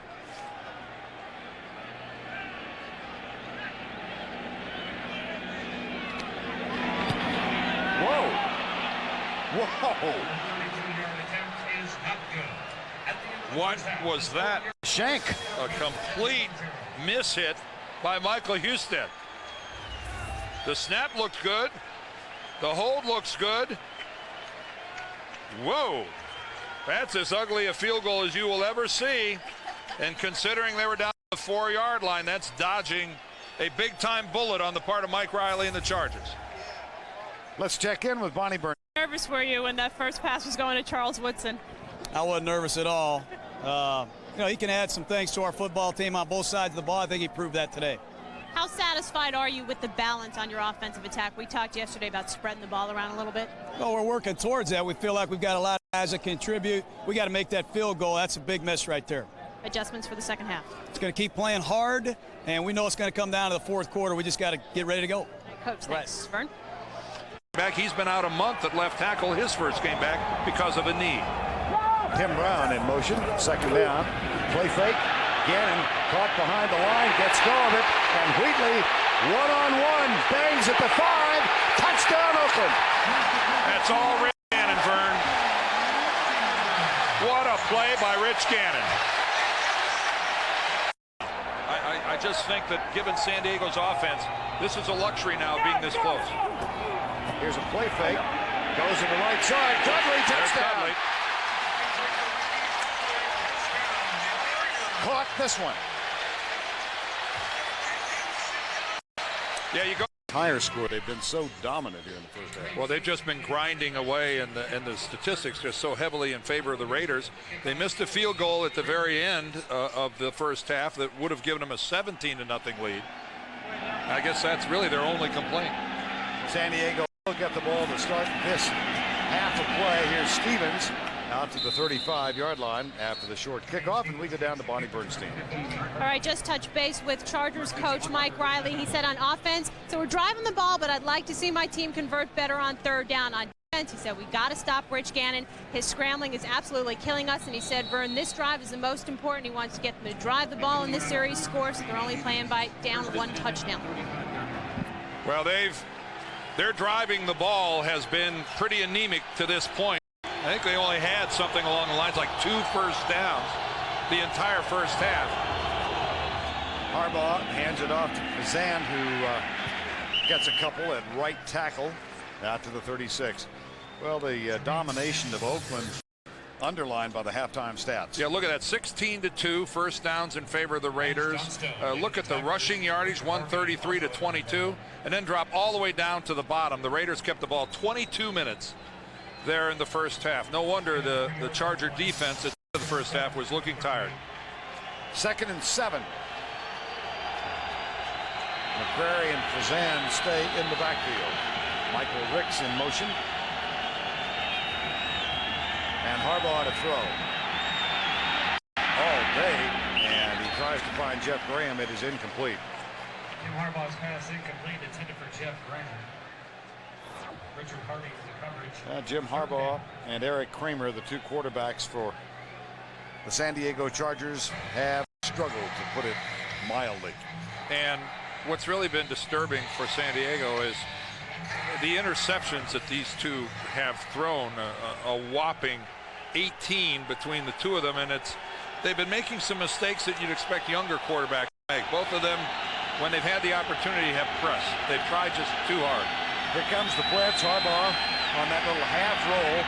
Whoa! Whoa! What was that? Shank. A complete miss hit by Michael Houston. The snap looked good. The hold looks good. Whoa. That's as ugly a field goal as you will ever see. And considering they were down the 4-yard line, that's dodging a big-time bullet on the part of Mike Riley and the Chargers. Let's check in with Bonnie Burns. How nervous were you when that first pass was going to Charles Woodson? I wasn't nervous at all. He can add some things to our football team on both sides of the ball. I think he proved that today. How satisfied are you with the balance on your offensive attack? We talked yesterday about spreading the ball around a little bit. Well, we're working towards that. We feel like we've got a lot of guys that contribute. We got to make that field goal. That's a big miss right there. Adjustments for the second half. It's going to keep playing hard, and we know it's going to come down to the 4th quarter. We just got to get ready to go. Coach, thanks. Vern? He's been out a month at left tackle, his first game back because of a knee. Tim Brown in motion, 2nd down. Play fake. Gannon caught behind the line, gets go of it, and Wheatley one-on-one bangs at the 5. Touchdown, Oakland. That's all Rich Gannon, Vern. What a play by Rich Gannon. I just think that given San Diego's offense, this is a luxury now being this close. Here's a play fake. Goes to the right side. Dudley, touchdown. Dudley. Caught this one. Yeah, you go. Higher score. They've been so dominant here in the first half. Well, they've just been grinding away, and the statistics just so heavily in favor of the Raiders. They missed a field goal at the very end of the first half that would have given them a 17-0 lead. I guess that's really their only complaint. San Diego will get the ball to start this half of play. Here's Stevens out to the 35-yard line after the short kickoff, and we go down to Bonnie Bernstein. All right, just touch base with Chargers coach Mike Riley. He said on offense, so we're driving the ball, but I'd like to see my team convert better on third down. On defense, he said we got to stop Rich Gannon. His scrambling is absolutely killing us, and he said, Vern, this drive is the most important. He wants to get them to drive the ball in this series, score, so they're only playing by down 1 touchdown. Well, their driving the ball has been pretty anemic to this point. I think they only had something along the lines like 2 first downs the entire first half. Harbaugh hands it off to Kazan, who gets a couple at right tackle out to the 36. Well, the domination of Oakland underlined by the halftime stats. Yeah, look at that, 16-2 first downs in favor of the Raiders. Look at the rushing yardage, 133-22, and then drop all the way down to the bottom. The Raiders kept the ball 22 minutes there in the first half. No wonder the Charger defense at the first half was looking tired. 2nd and 7. McCrary and Fazan stay in the backfield. Michael Ricks in motion. And Harbaugh to throw. All day, and he tries to find Jeff Graham. It is incomplete. Jim Harbaugh's pass incomplete, intended for Jeff Graham. Richard Hardy with the coverage. Jim Harbaugh and Eric Kramer, the 2 quarterbacks for the San Diego Chargers, have struggled, to put it mildly. And what's really been disturbing for San Diego is the interceptions that these two have thrown, a whopping 18 between the 2 of them, and they've been making some mistakes that you'd expect younger quarterbacks to make. Both of them, when they've had the opportunity, have pressed. They've tried just too hard. Here comes the blitz. Harbaugh on that little half roll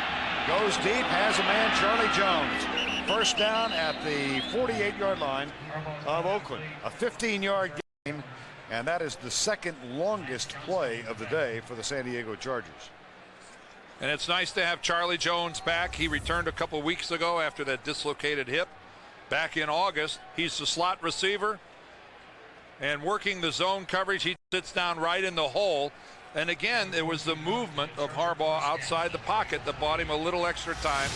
goes deep, has a man, Charlie Jones. First down at the 48-yard line of Oakland. A 15-yard game, and that is the 2nd longest play of the day for the San Diego Chargers. And it's nice to have Charlie Jones back. He returned a couple weeks ago after that dislocated hip. Back in August, he's the slot receiver. And working the zone coverage, he sits down right in the hole. And again, it was the movement of Harbaugh outside the pocket that bought him a little extra time.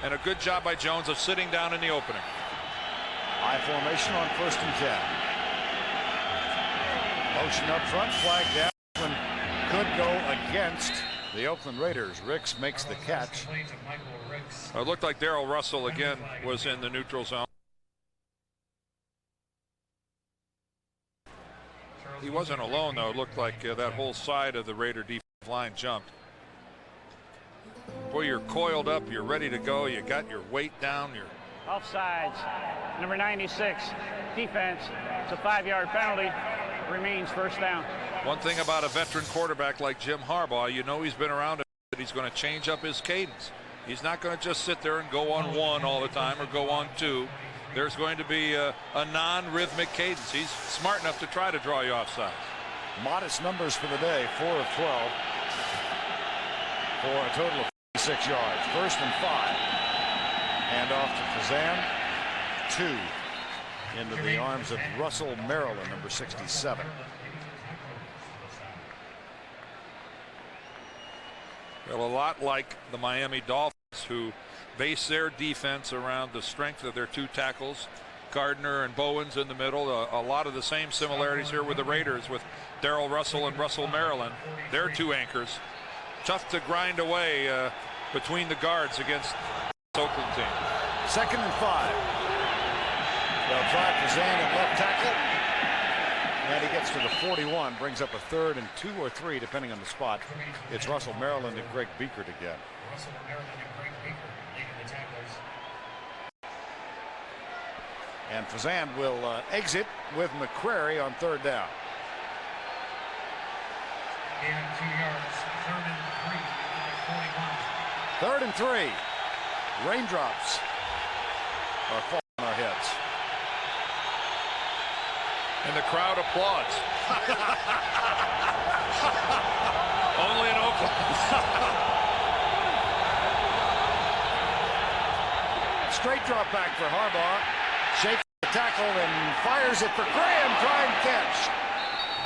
And a good job by Jones of sitting down in the opening. High formation on 1st and 10. Motion up front, flag down. Oakland could go against the Oakland Raiders. Ricks makes the catch. It looked like Darrell Russell again was in the neutral zone. He wasn't alone, though. It looked like that whole side of the Raider defensive line jumped. Boy, you're coiled up, you're ready to go, you got your weight down, you're Offsides. Number 96, defense. It's a 5-yard penalty. Remains first down. One thing about a veteran quarterback like Jim Harbaugh, you know he's been around it, that he's going to change up his cadence. He's not going to just sit there and go on 1 all the time or go on 2. There's going to be a non-rhythmic cadence. He's smart enough to try to draw you offside. Modest numbers for the day, 4 of 12 for a total of 56 yards. 1st and 5. Hand off to Fazan. 2 into the arms of Russell Maryland, number 67. Well, a lot like the Miami Dolphins, who base their defense around the strength of their 2 tackles, Gardner and Bowens in the middle. A lot of the same similarities here with the Raiders, with Darrell Russell and Russell Maryland. They're 2 anchors. Tough to grind away between the guards against this Oakland team. 2nd and 5. They'll try Fazan at left tackle. And he gets to the 41, brings up a 3rd and 2 or 3, depending on the spot. It's Russell Maryland and Greg Biekert again. Russell Maryland and Greg Biekert leading the tacklers. And Fazan will exit with McCrary on 3rd down. And 2 yards, 3rd and 3, 41. 3rd and 3. Raindrops are falling on our heads. And the crowd applauds. Only in Oakland. Straight drop back for Harbaugh. Shakes the tackle and fires it for Graham. Try and catch.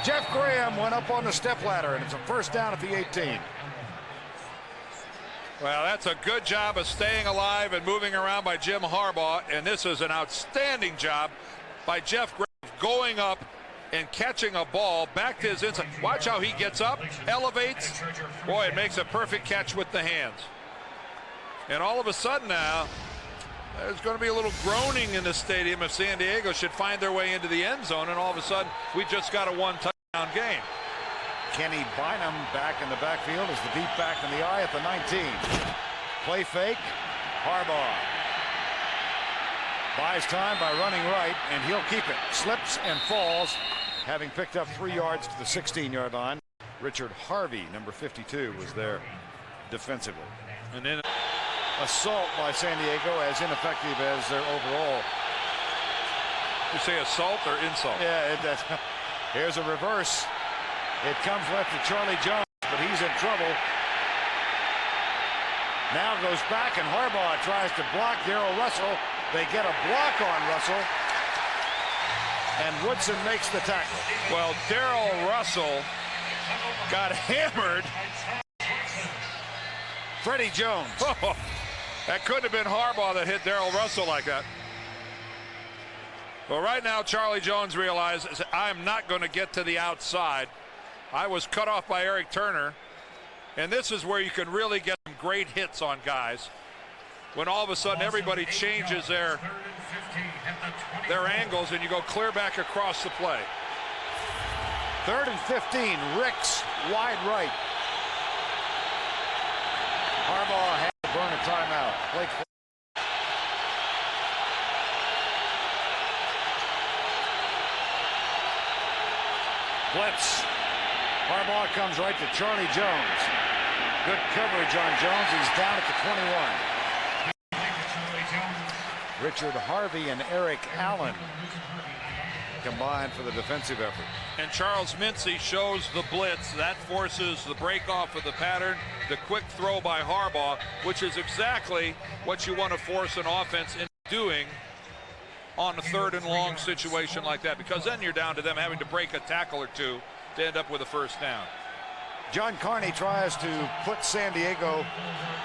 Jeff Graham went up on the stepladder, and it's a 1st down at the 18. Well, that's a good job of staying alive and moving around by Jim Harbaugh, and this is an outstanding job by Jeff Grave going up and catching a ball back to his inside. Watch how he gets up, elevates. Boy, it makes a perfect catch with the hands. And all of a sudden now, there's going to be a little groaning in the stadium if San Diego should find their way into the end zone, and all of a sudden, we just got a one-touchdown game. Kenny Bynum back in the backfield as the deep back in the eye at the 19. Play fake. Harbaugh buys time by running right, and he'll keep it. Slips and falls, having picked up 3 yards to the 16-yard line. Richard Harvey, number 52, was there defensively. And then assault by San Diego, as ineffective as their overall. You say assault or insult? Yeah, here's a reverse. It comes left to Charlie Jones, but he's in trouble. Now goes back, and Harbaugh tries to block Darrell Russell. They get a block on Russell, and Woodson makes the tackle. Well, Darrell Russell got hammered. Freddie Jones. Oh, that couldn't have been Harbaugh that hit Darrell Russell like that. Well, right now, Charlie Jones realizes I'm not going to get to the outside. I was cut off by Eric Turner, and this is where you can really get some great hits on guys. When all of a sudden everybody changes their angles and you go clear back across the play. 3rd and 15, Ricks wide right. Harbaugh had to burn a timeout. Blake. Blitz. Harbaugh comes right to Charlie Jones. Good coverage on Jones. He's down at the 21. Richard Harvey and Eric Allen combined for the defensive effort. And Charles Mincy shows the blitz. That forces the break off of the pattern. The quick throw by Harbaugh, which is exactly what you want to force an offense into doing on a 3rd and long situation like that, because then you're down to them having to break a tackle or two to end up with a first down. John Carney tries to put San Diego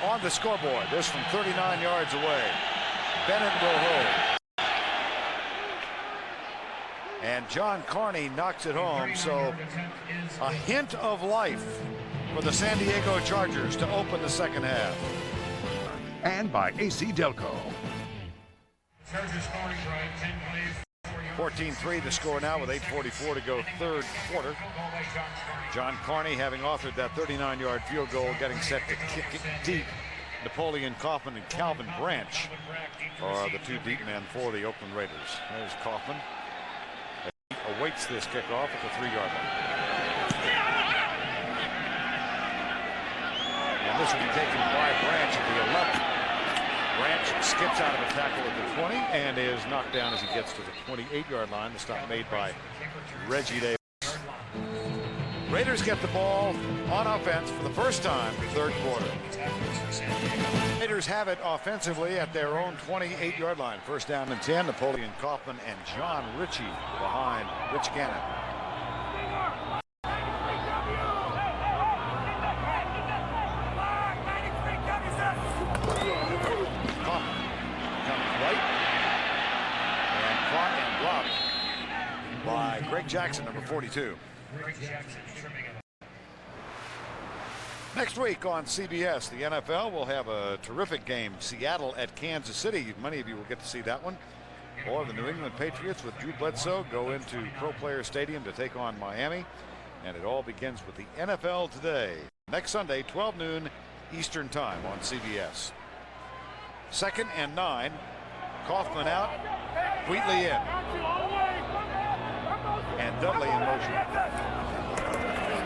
on the scoreboard. This from 39 yards away. Bennett will hold. And John Carney knocks it home, so a hint of life for the San Diego Chargers to open the second half. And by AC Delco. 14-3 the score now with 8:44 to go, 3rd quarter. John Carney having authored that 39-yard field goal, getting set to kick it deep. Napoleon Kaufman and Calvin Branch are the 2 deep men for the Oakland Raiders. There's Kaufman. He awaits this kickoff at the 3-yard line. And this will be taken by Branch at the 11. Branch skips out of a tackle at the 20 and is knocked down as he gets to the 28-yard line. The stop made by Reggie Davis. Raiders get the ball on offense for the first time, 3rd quarter. Raiders have it offensively at their own 28-yard line. 1st down and 10. Napoleon Kaufman and John Ritchie behind Rich Gannon. Kaufman comes right and caught and blocked by Greg Jackson, number 42. Next week on CBS, the NFL will have a terrific game. Seattle at Kansas City. Many of you will get to see that one. Or the New England Patriots with Drew Bledsoe go into Pro Player Stadium to take on Miami. And it all begins with the NFL Today. Next Sunday, 12 noon Eastern Time on CBS. 2nd and 9. Kaufman out. Wheatley in. And Dudley in motion.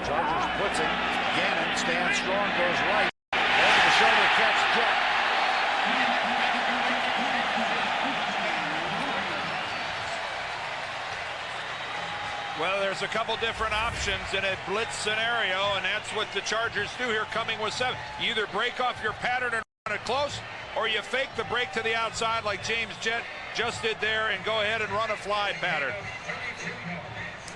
Chargers blitzing. Gannon stands strong, goes right. Over the shoulder catch, Jet. Well, there's a couple different options in a blitz scenario, and that's what the Chargers do here coming with 7. You either break off your pattern and run it close, or you fake the break to the outside like James Jett just did there and go ahead and run a fly pattern.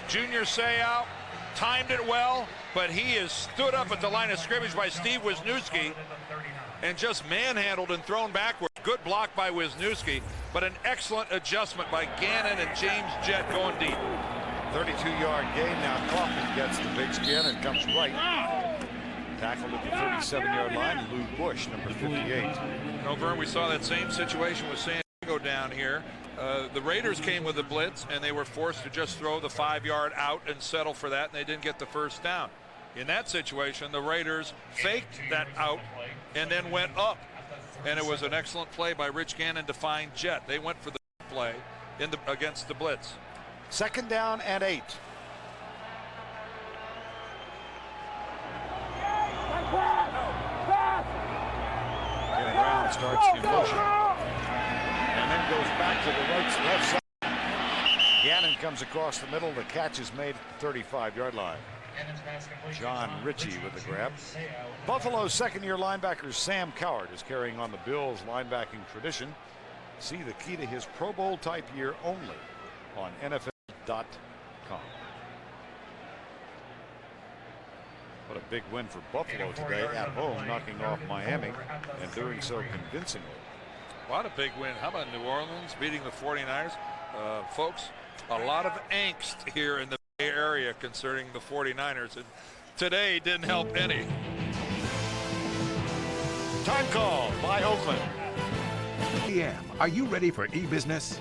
Junior Seau timed it well, but he is stood up at the line of scrimmage by Steve Wisniewski and just manhandled and thrown backward. Good block by Wisniewski, but an excellent adjustment by Gannon and James Jett going deep. 32-yard gain now. Kaufman gets the big skin and comes right. Tackled at the 37-yard line. Lou Bush, number 58. No, Vern, we saw that same situation with San Diego down here. The Raiders came with a blitz, and they were forced to just throw the 5-yard out and settle for that, and they didn't get the first down. In that situation, the Raiders faked that out and then went up. And it was an excellent play by Rich Gannon to find Jett. They went for the play against the blitz. 2nd down and 8. Getting around, starts in motion. And then goes back to the left side. Gannon comes across the middle. The catch is made at the 35-yard line. John Ritchie with the grab. Buffalo's second-year linebacker Sam Coward is carrying on the Bills' linebacking tradition. See the key to his Pro Bowl type year only on NFL.com. What a big win for Buffalo today at home, knocking off Miami and doing so convincingly. What a big win. How about New Orleans beating the 49ers? Folks, a lot of angst here in the area concerning the 49ers, and today didn't help any. Time call by Oakland. PM, are you ready for e-business?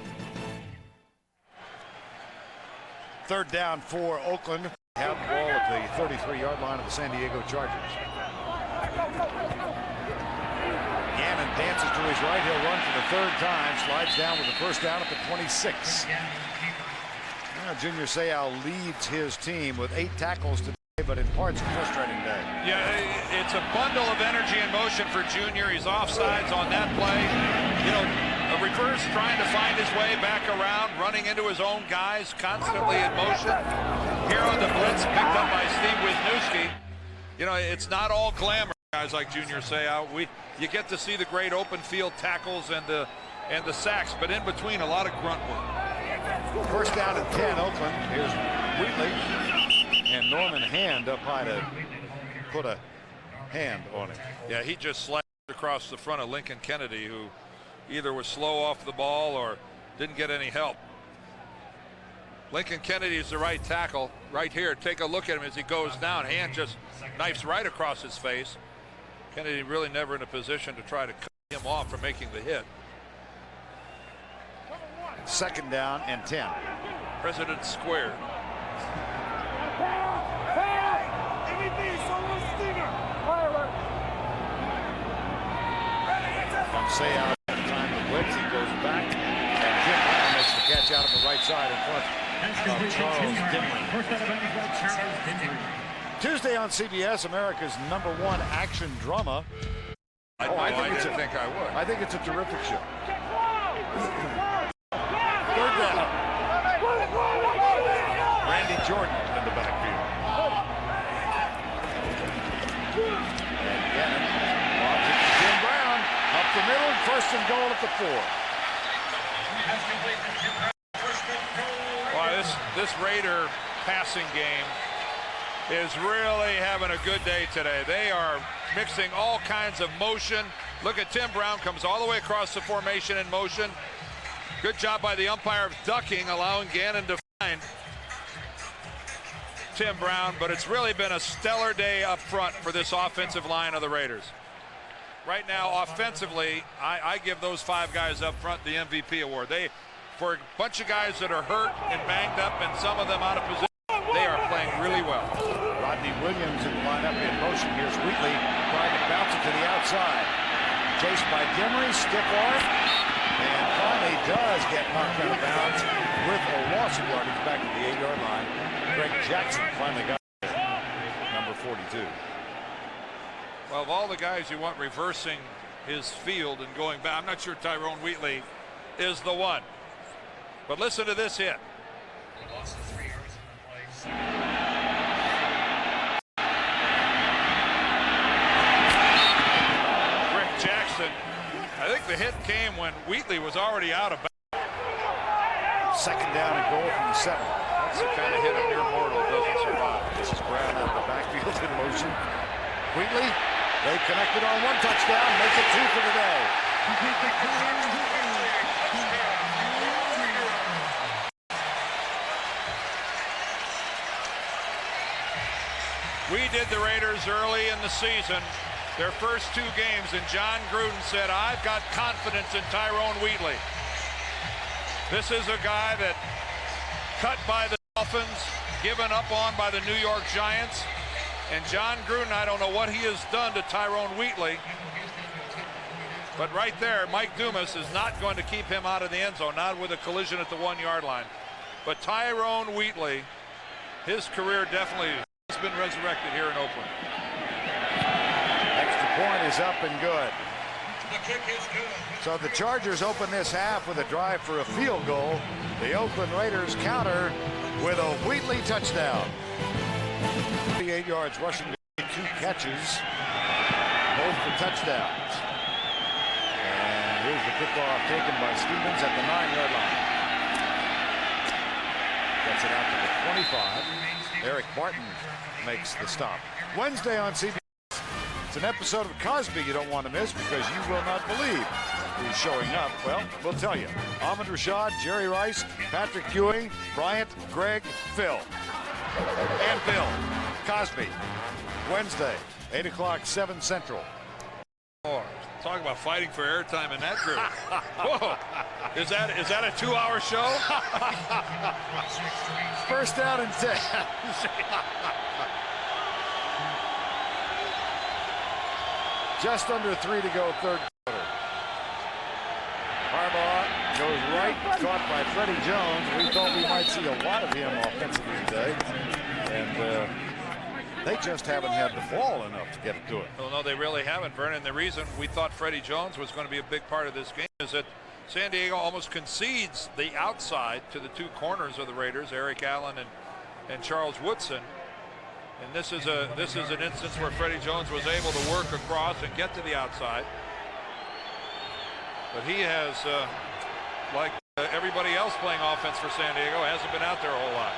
3rd down for Oakland. Have the ball at the 33-yard line of the San Diego Chargers. Gannon dances to his right. He'll run for the 3rd time. Slides down with the first down at the 26. Junior Seau leads his team with 8 tackles today, but in parts a frustrating day. Yeah, it's a bundle of energy and motion for Junior. He's offsides on that play. You know, a reverse trying to find his way back around, running into his own guys, constantly in motion. Here on the blitz, picked up by Steve Wisniewski. You know, it's not all glamour, guys like Junior Seau. You get to see the great open field tackles and the sacks, but in between, a lot of grunt work. 1st down and 10, Oakland. Here's Wheatley and Norman Hand up high to put a hand on it. Yeah, he just slashed across the front of Lincoln Kennedy, who either was slow off the ball or didn't get any help. Lincoln Kennedy is the right tackle right here. Take a look at him as he goes down. Hand just knifes right across his face. Kennedy really never in a position to try to cut him off from making the hit. 2nd down and 10. President squared. From Seau time to blitz, he goes back, and Tim Brown makes the catch out of the right side in front of Charles Dimley. Tuesday on CBS, America's #1 action drama. I think it's a terrific show. 3rd down. Randy Jordan in the backfield. And Gannon lobs it to Tim Brown. Up the middle, 1st and goal at the 4. Well, this Raider passing game is really having a good day today. They are mixing all kinds of motion. Look at Tim Brown, comes all the way across the formation in motion. Good job by the umpire of ducking, allowing Gannon to find Tim Brown, but it's really been a stellar day up front for this offensive line of the Raiders. Right now, offensively, I give those 5 guys up front the MVP award. For a bunch of guys that are hurt and banged up and some of them out of position, they are playing really well. Rodney Williams in the lineup in motion. Here's Wheatley trying to bounce it to the outside. Chased by Demery, stiff arm, and finally does get knocked out of bounds with a loss of yardage back to the 8-yard line. Greg Jackson finally got it, number 42. Well, of all the guys you want reversing his field and going back, I'm not sure Tyrone Wheatley is the one. But listen to this hit. Greg Jackson, I think the hit came when Wheatley was already out of bounds. 2nd down and goal from the 7. That's the kind of hit a mere mortal doesn't survive. This is Brown out of the backfield in motion. Wheatley They connected on one touchdown, make it 2 for the day. We did the Raiders early in the season, their first 2 games, and John Gruden said, I've got confidence in Tyrone Wheatley. This is a guy that cut by the Dolphins, given up on by the New York Giants. And John Gruden, I don't know what he has done to Tyrone Wheatley, but right there, Mike Dumas is not going to keep him out of the end zone, not with a collision at the 1-yard line. But Tyrone Wheatley, his career definitely has been resurrected here in Oakland. Extra point is up and good. So the Chargers open this half with a drive for a field goal. The Oakland Raiders counter with a Wheatley touchdown. 38 yards rushing, 2 catches, both for touchdowns. And here's the kickoff taken by Stevens at the 9-yard line. Gets it out to the 25. Eric Martin makes the stop. Wednesday on CBS. It's an episode of Cosby you don't want to miss because you will not believe who's showing up. Well, we'll tell you. Ahmed Rashad, Jerry Rice, Patrick Ewing, Bryant, Greg, Phil. And Bill. Cosby. Wednesday, 8 o'clock, 7 Central. Oh, talk about fighting for airtime in that group. Whoa. Is that a 2-hour show? First down and 10. Just under 3 to go, third quarter. Harbaugh goes right, caught by Freddie Jones. We thought we might see a lot of him offensively today. And they just haven't had the ball enough to get it to it. Well, no, they really haven't, Vernon. The reason we thought Freddie Jones was going to be a big part of this game is that San Diego almost concedes the outside to the 2 corners of the Raiders, Eric Allen and Charles Woodson. And this is an instance where Freddie Jones was able to work across and get to the outside. But he has, like everybody else playing offense for San Diego, hasn't been out there a whole lot.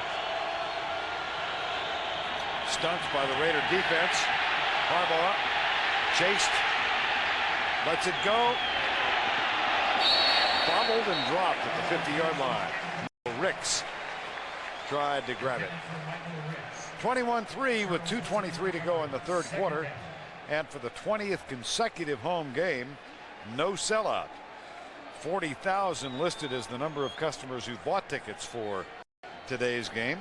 Stumped by the Raider defense. Harbaugh chased, lets it go. Bobbled and dropped at the 50-yard line. Ricks tried to grab it. 21-3 with 2:23 to go in the third quarter. And for the 20th consecutive home game, no sellout. 40,000 listed as the number of customers who bought tickets for today's game.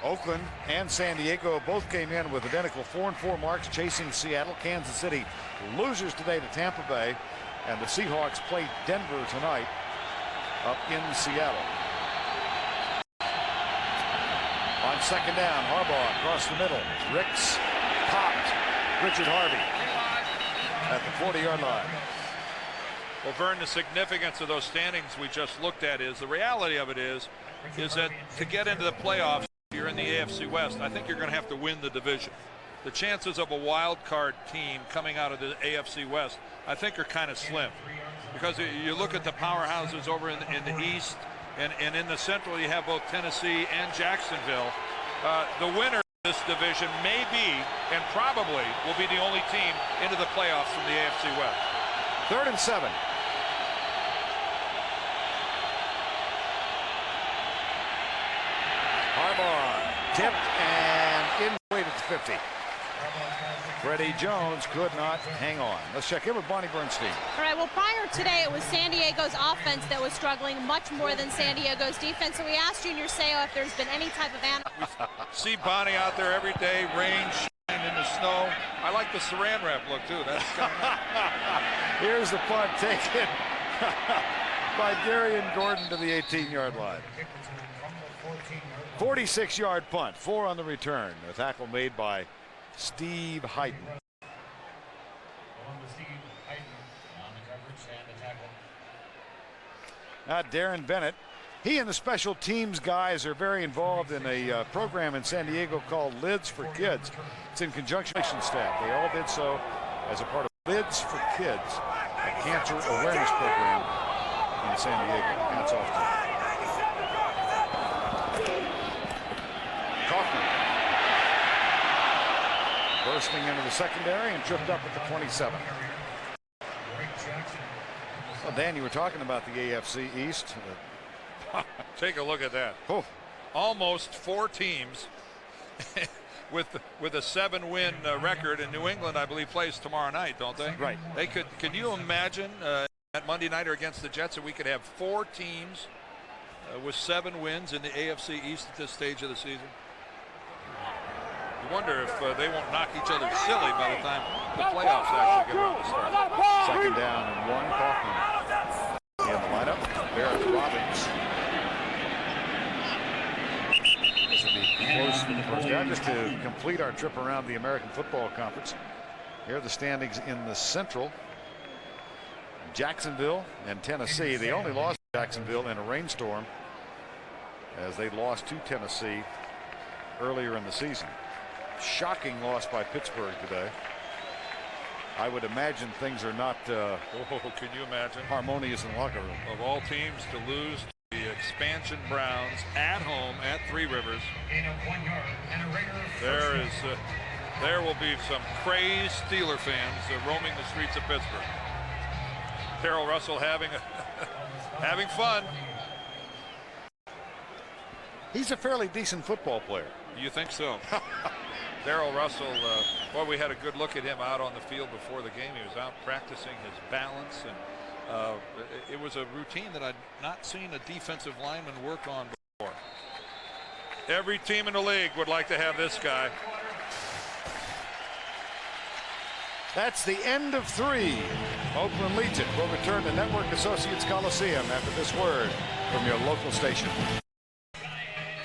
Oakland and San Diego both came in with identical 4-4 marks, chasing Seattle. Kansas City losers today to Tampa Bay, and the Seahawks play Denver tonight up in Seattle. On second down, Harbaugh across the middle. Ricks popped. Richard Harvey at the 40-yard line. Well, Vern, the significance of those standings we just looked at is the reality of it is that to get into the playoffs, if you're in the AFC West, I think you're going to have to win the division. The chances of a wild card team coming out of the AFC West, I think, are kind of slim, because you look at the powerhouses over in the East, and in the Central you have both Tennessee and Jacksonville. The winner of this division may be, and probably will be, the only team into the playoffs from the AFC West. 3rd and 7. Harbaugh tipped and in at the 50. Freddie Jones could not hang on. Let's check in with Bonnie Bernstein. All right, well, prior today, it was San Diego's offense that was struggling much more than San Diego's defense. So we asked Junior Seau if there's been any type of We see Bonnie out there every day, rain, shine, in the snow. I like the saran wrap look, too. That's kind of nice. Here's the punt taken by Darian Gordon to the 18-yard line. 46-yard punt, 4 on the return. A tackle made by Steve Hayden. Darren Bennett, he and the special teams guys are very involved in a program in San Diego called Lids for Kids. It's in conjunction with the staff. They all did so as a part of Lids for Kids, a cancer awareness program in San Diego. Hats off to them. bursting into the secondary and tripped up at the 27. Well, Dan, you were talking about the AFC East. Take a look at that. Oh. Almost 4 teams with a 7-win record. And New England, I believe, plays tomorrow night, don't they? Right. They could. Can you imagine at Monday night or against the Jets that we could have 4 teams with 7 wins in the AFC East at this stage of the season? You wonder if they won't knock each other silly by the time the playoffs actually get around to start. Second down and 1. Kaufman in the lineup. Barrett Robbins. This will be close to the first down. Just to complete our trip around the American Football Conference. Here are the standings in the Central. Jacksonville and Tennessee. They only lost Jacksonville in a rainstorm as they lost to Tennessee earlier in the season. Shocking loss by Pittsburgh today. I would imagine things are not can you imagine? Harmonious in the locker room. Of all teams to lose to the expansion Browns at home at 3 Rivers, there will be some crazed Steeler fans roaming the streets of Pittsburgh. Darrell Russell having fun. He's a fairly decent football player. You think so? Darrell Russell, boy, we had a good look at him out on the field before the game. He was out practicing his balance, and it was a routine that I'd not seen a defensive lineman work on before. Every team in the league would like to have this guy. That's the end of 3. Oakland leads it. We'll return to Network Associates Coliseum after this word from your local station.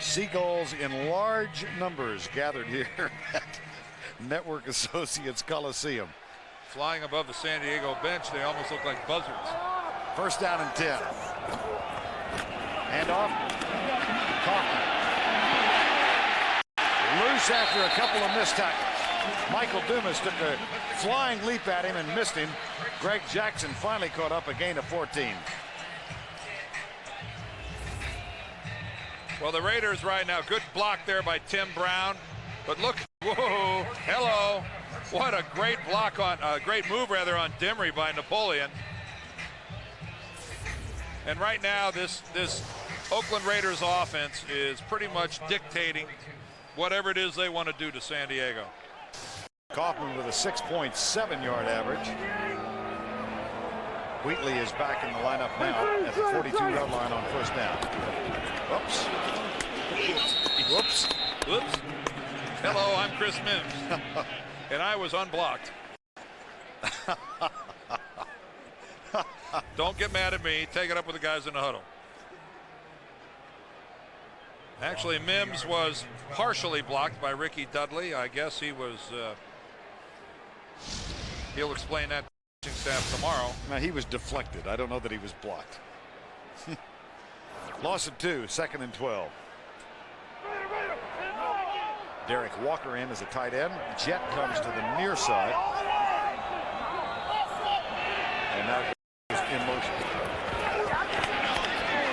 Seagulls in large numbers gathered here at Network Associates Coliseum. Flying above the San Diego bench, they almost look like buzzards. First down and 10. Hand off. Kaufman. Loose after a couple of missed tackles. Michael Dumas took a flying leap at him and missed him. Greg Jackson finally caught up, a gain of 14. Well, the Raiders right now, good block there by Tim Brown. But look, whoa, hello. What a great block on, great move rather on Dimry by Napoleon. And right now, this Oakland Raiders offense is pretty much dictating whatever it is they want to do to San Diego. Kaufman with a 6.7-yard average. Wheatley is back in the lineup now at the 42-yard line on first down. Whoops. Whoops. Whoops. Hello, I'm Chris Mims. And I was unblocked. Don't get mad at me. Take it up with the guys in the huddle. Actually, Mims was partially blocked by Ricky Dudley. I guess he was. He'll explain that to the staff tomorrow. Now, he was deflected. I don't know that he was blocked. Loss of 2, 2nd and 12. Derek Walker in as a tight end. Jet comes to the near side. And now is in motion.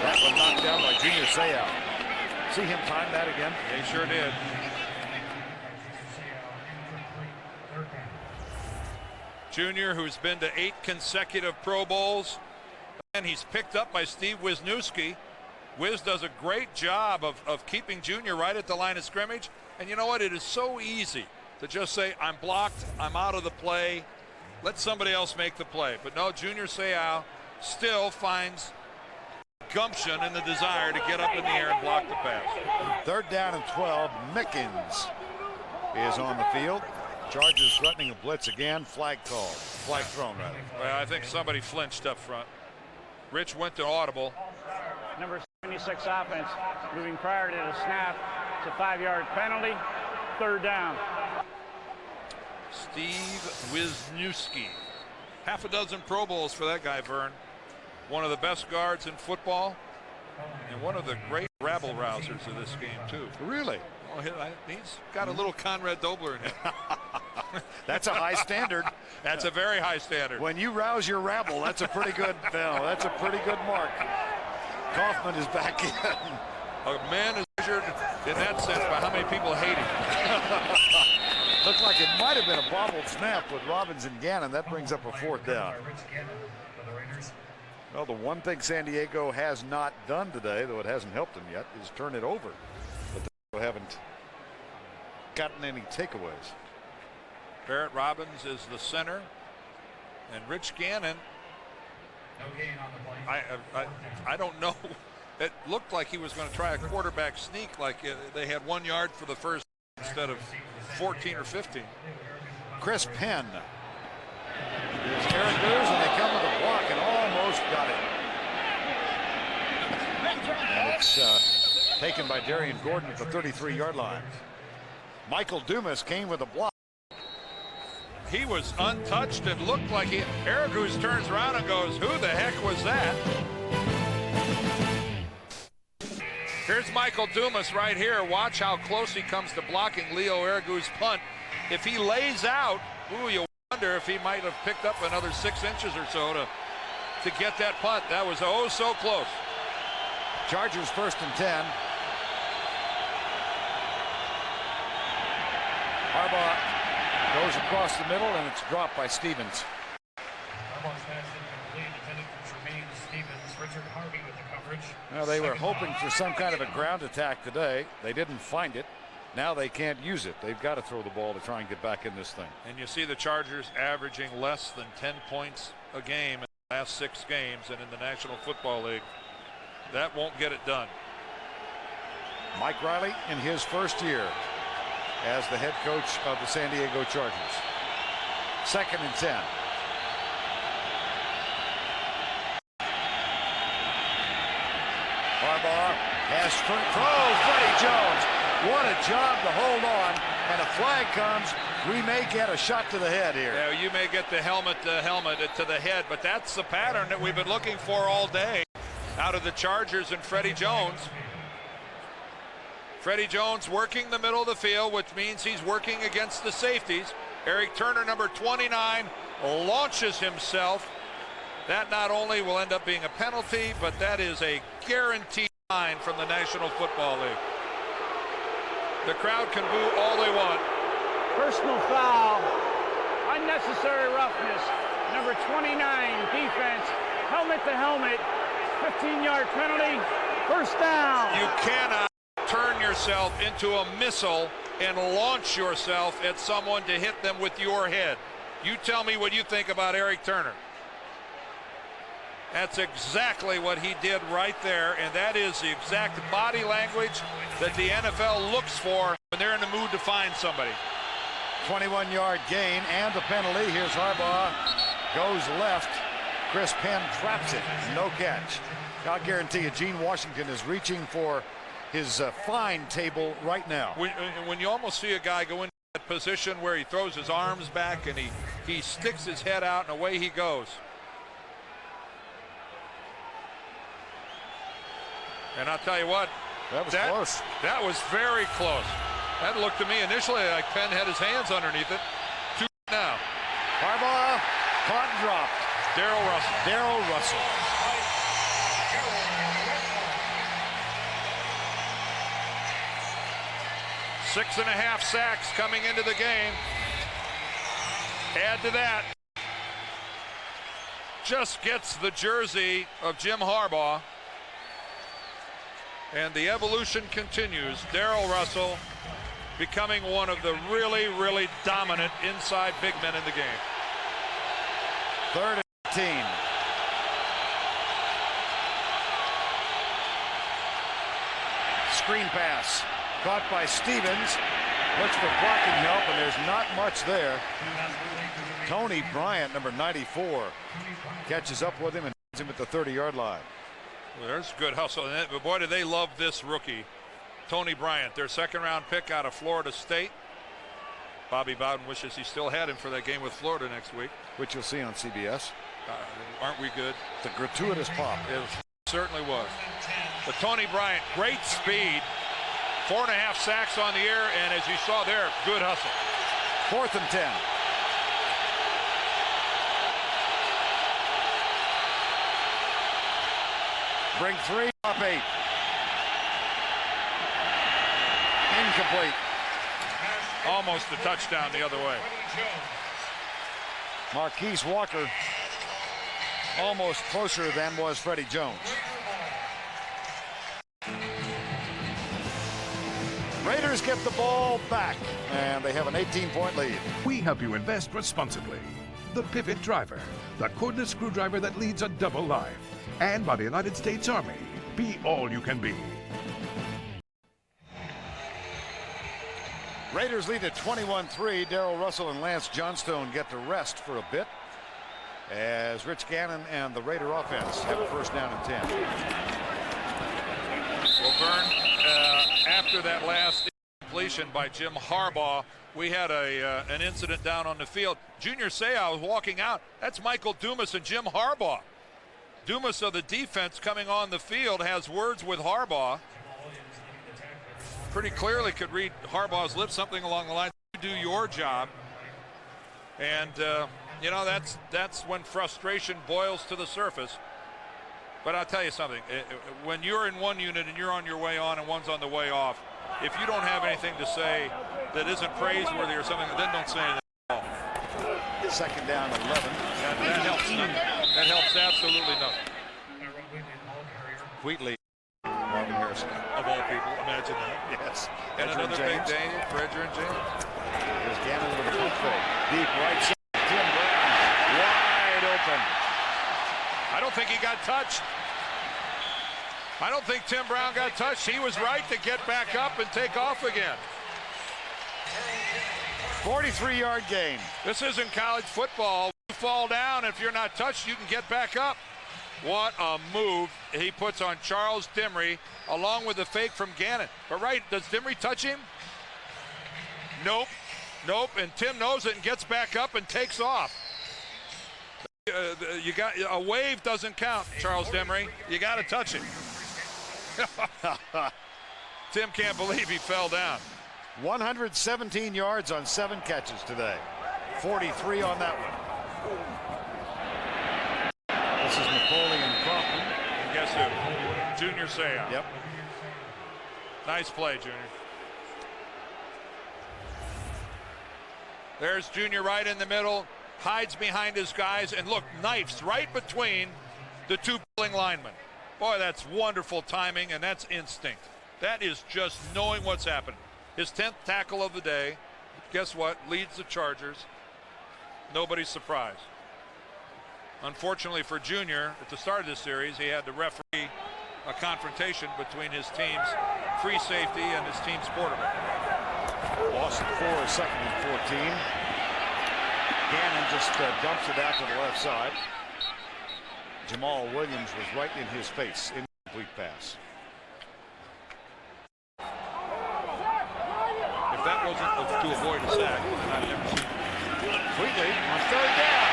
That one knocked down by Junior Seau. See him time that again? They sure did. Junior, who's been to 8 consecutive Pro Bowls, and he's picked up by Steve Wisniewski. Wiz does a great job of keeping Junior right at the line of scrimmage. And you know what? It is so easy to just say, I'm blocked, I'm out of the play, let somebody else make the play. But no, Junior Seau still finds gumption and the desire to get up in the air and block the pass. 3rd down and 12. Mickens is on the field. Chargers threatening a blitz again. Flag called. Flag thrown, rather. Well, I think somebody flinched up front. Rich went to audible. Number 76 offense moving prior to the snap. It's a 5-yard penalty. 3rd down. Steve Wisniewski. Half a dozen Pro Bowls for that guy, Vern. One of the best guards in football and one of the great rabble-rousers of this game, too. Really? Oh, he's got a little Conrad Dobler in him. That's a high standard. That's a very high standard. When you rouse your rabble, that's a pretty good, that's a pretty good mark. Kaufman is back in. A man is measured in that sense by how many people hate him. Looked like it might have been a bobbled snap with Robbins and Gannon. That brings up a 4th down. Well, the one thing San Diego has not done today, though it hasn't helped them yet, is turn it over. But they haven't gotten any takeaways. Barrett Robbins is the center, and Rich Gannon. No gain on the play. I don't know. It looked like he was going to try a quarterback sneak, like they had 1 yard for the first instead of 14 or 15. Chris Penn. Here's Aaron Goose, and they come with a block and almost got it. And it's taken by Darian Gordon at the 33-yard line. Michael Dumas came with a block. He was untouched and looked like he. Aragoose turns around and goes, "Who the heck was that?" Here's Michael Dumas right here. Watch how close he comes to blocking Leo Aragoo's punt. If he lays out, ooh, you wonder if he might have picked up another 6 inches or so to get that punt. That was oh so close. Chargers 1st and 10. Harbaugh goes across the middle, and it's dropped by Stevens. Harbaugh's pass incomplete, intended for Jermaine Stevens. Richard Harvey with the coverage. Well, they were hoping for some kind of a ground attack today. They didn't find it. Now they can't use it. They've got to throw the ball to try and get back in this thing. And you see the Chargers averaging less than 10 points a game in the last 6 games, and in the National Football League, that won't get it done. Mike Riley in his first year as the head coach of the San Diego Chargers. 2nd and 10. Harbaugh has throws Freddie Jones. What a job to hold on, and a flag comes. We may get a shot to the head here. Yeah, you may get the helmet to the head, but that's the pattern that we've been looking for all day out of the Chargers and Freddie Jones. Freddie Jones working the middle of the field, which means he's working against the safeties. Eric Turner, number 29, launches himself. That not only will end up being a penalty, but that is a guaranteed fine from the National Football League. The crowd can boo all they want. Personal foul, unnecessary roughness, number 29, defense, helmet to helmet, 15-yard penalty, 1st down. You cannot turn yourself into a missile and launch yourself at someone to hit them with your head. You tell me what you think about Eric Turner. That's exactly what he did right there, and that is the exact body language that the NFL looks for when they're in the mood to find somebody. 21-yard gain and the penalty. Here's Harbaugh, goes left. Chris Penn traps it, no catch. I'll guarantee you Gene Washington is reaching for his fine table right now. When you almost see a guy go into that position where he throws his arms back and he sticks his head out and away he goes. And I'll tell you what, that was close. That was very close. That looked to me initially like Penn had his hands underneath it. 2 now. Harbaugh caught and dropped. Darrell Russell. Darrell Russell. Six and a half sacks coming into the game. Add to that, just gets the jersey of Jim Harbaugh. And the evolution continues. Darrell Russell becoming one of the really, really dominant inside big men in the game. 3rd and 18. Screen pass. Caught by Stevens. Looks for blocking help, and there's not much there. Tony Bryant, number 94, catches up with him and hits him at the 30-yard line. Well, there's good hustle. But boy, do they love this rookie, Tony Bryant, their 2nd-round pick out of Florida State. Bobby Bowden wishes he still had him for that game with Florida next week. Which you'll see on CBS. Aren't we good? The gratuitous pop. It certainly was. But Tony Bryant, great speed. 4.5 sacks on the year, and as you saw there, good hustle. 4th and 10. Bring 3, up 8. Incomplete. Almost a touchdown the other way. Marquise Walker almost closer than was Freddie Jones. Raiders get the ball back, and they have an 18-point lead. We help you invest responsibly. The Pivot Driver, the cordless screwdriver that leads a double life. And by the United States Army. Be all you can be. Raiders lead at 21-3. Darrell Russell and Lance Johnstone get to rest for a bit as Rich Gannon and the Raider offense have a first down and 10. Well, Vern, after that last completion by Jim Harbaugh, we had an incident down on the field. Junior Seau was walking out. That's Michael Dumas and Jim Harbaugh. Dumas of the defense coming on the field has words with Harbaugh. Pretty clearly could read Harbaugh's lips, something along the line, "You do your job." And you know, that's when frustration boils to the surface. But I'll tell you something, when you're in one unit and you're on your way on and one's on the way off, if you don't have anything to say that isn't praiseworthy or something, then don't say anything at all. Second down, 11. That helps nothing. That helps absolutely nothing. Wheatley, Marvin Harrison. Of all people, imagine that. Yes. And Edger another big day for Edger and James. Here's Gannon with a pump fake. Deep right side. Tim Brown wide open. I don't think he got touched. I don't think Tim Brown got touched. He was right to get back up and take off again. 43-yard gain. This isn't college football. You fall down. If you're not touched, you can get back up. What a move he puts on Charles Dimry, along with the fake from Gannon. But does Dimry touch him? Nope. Nope. And Tim knows it and gets back up and takes off. You got a wave doesn't count, Charles Dimry. You got to touch him. Tim can't believe he fell down. 117 yards on 7 catches today. 43 on that one. This is Napoleon Kaufman. And guess who? Junior Seau. Yep. Nice play, Junior. There's Junior right in the middle, hides behind his guys, and look, knifes right between the two pulling linemen. Boy, that's wonderful timing, and that's instinct. That is just knowing what's happening. His 10th tackle of the day. Guess what? Leads the Chargers. Nobody's surprised. Unfortunately for Junior, at the start of this series, he had to referee a confrontation between his team's free safety and his team's quarterback. Loss of 4, second and 14. Gannon just dumps it out to the left side. Jamal Williams was right in his face. Incomplete pass. If that wasn't to avoid a sack, then I've never seen it. Wheatley on third down.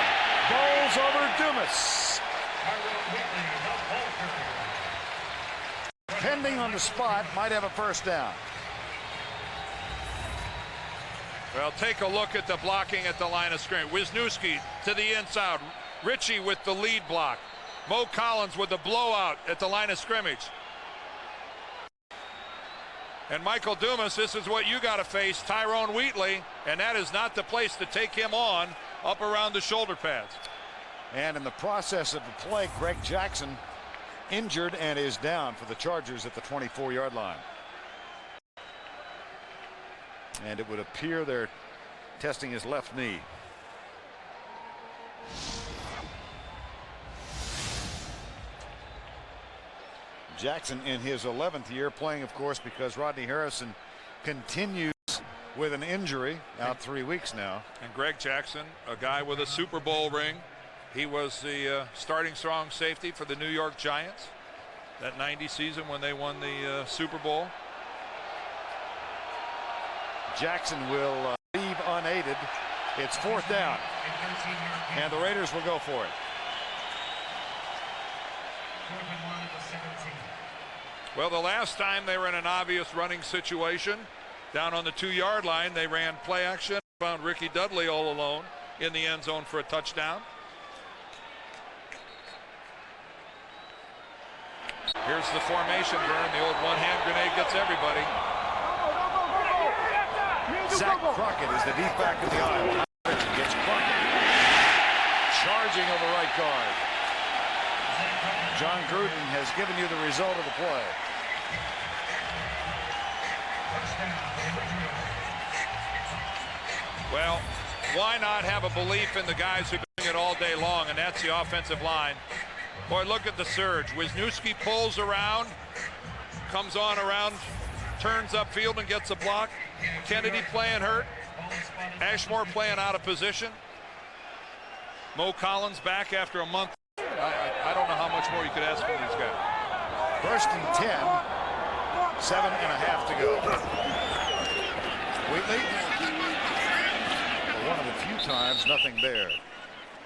Bowles over Dumas. Pending on the spot, might have a first down. Well, take a look at the blocking at the line of scrimmage. Wisniewski to the inside. Ritchie with the lead block. Mo Collins with the blowout at the line of scrimmage. And Michael Dumas, this is what you got to face, Tyrone Wheatley, and that is not the place to take him on up around the shoulder pads. And in the process of the play, Greg Jackson injured and is down for the Chargers at the 24-yard line. And it would appear they're testing his left knee. Jackson in his 11th year, playing, of course, because Rodney Harrison continues with an injury, out 3 weeks now. And Greg Jackson, a guy with a Super Bowl ring. He was the starting strong safety for the New York Giants that 90 season when they won the Super Bowl. Jackson will leave unaided. It's 4th down, and the Raiders will go for it. Well, the last time they were in an obvious running situation, down on the 2-yard line, they ran play action, found Ricky Dudley all alone in the end zone for a touchdown. Here's the formation, Vern. The old one-hand grenade gets everybody. Zach Crockett is the deep back of the aisle. Richie gets Crockett. Charging over right guard. John Gruden has given you the result of the play. Well, why not have a belief in the guys who bring it all day long, and that's the offensive line. Boy, look at the surge. Wisniewski pulls around, comes on around, turns upfield and gets a block. Kennedy playing hurt. Ashmore playing out of position. Mo Collins back after a month. I don't know how much more you could ask from these guys. First and 10, 7.5 to go. Wheatley, for one of the few times, nothing there.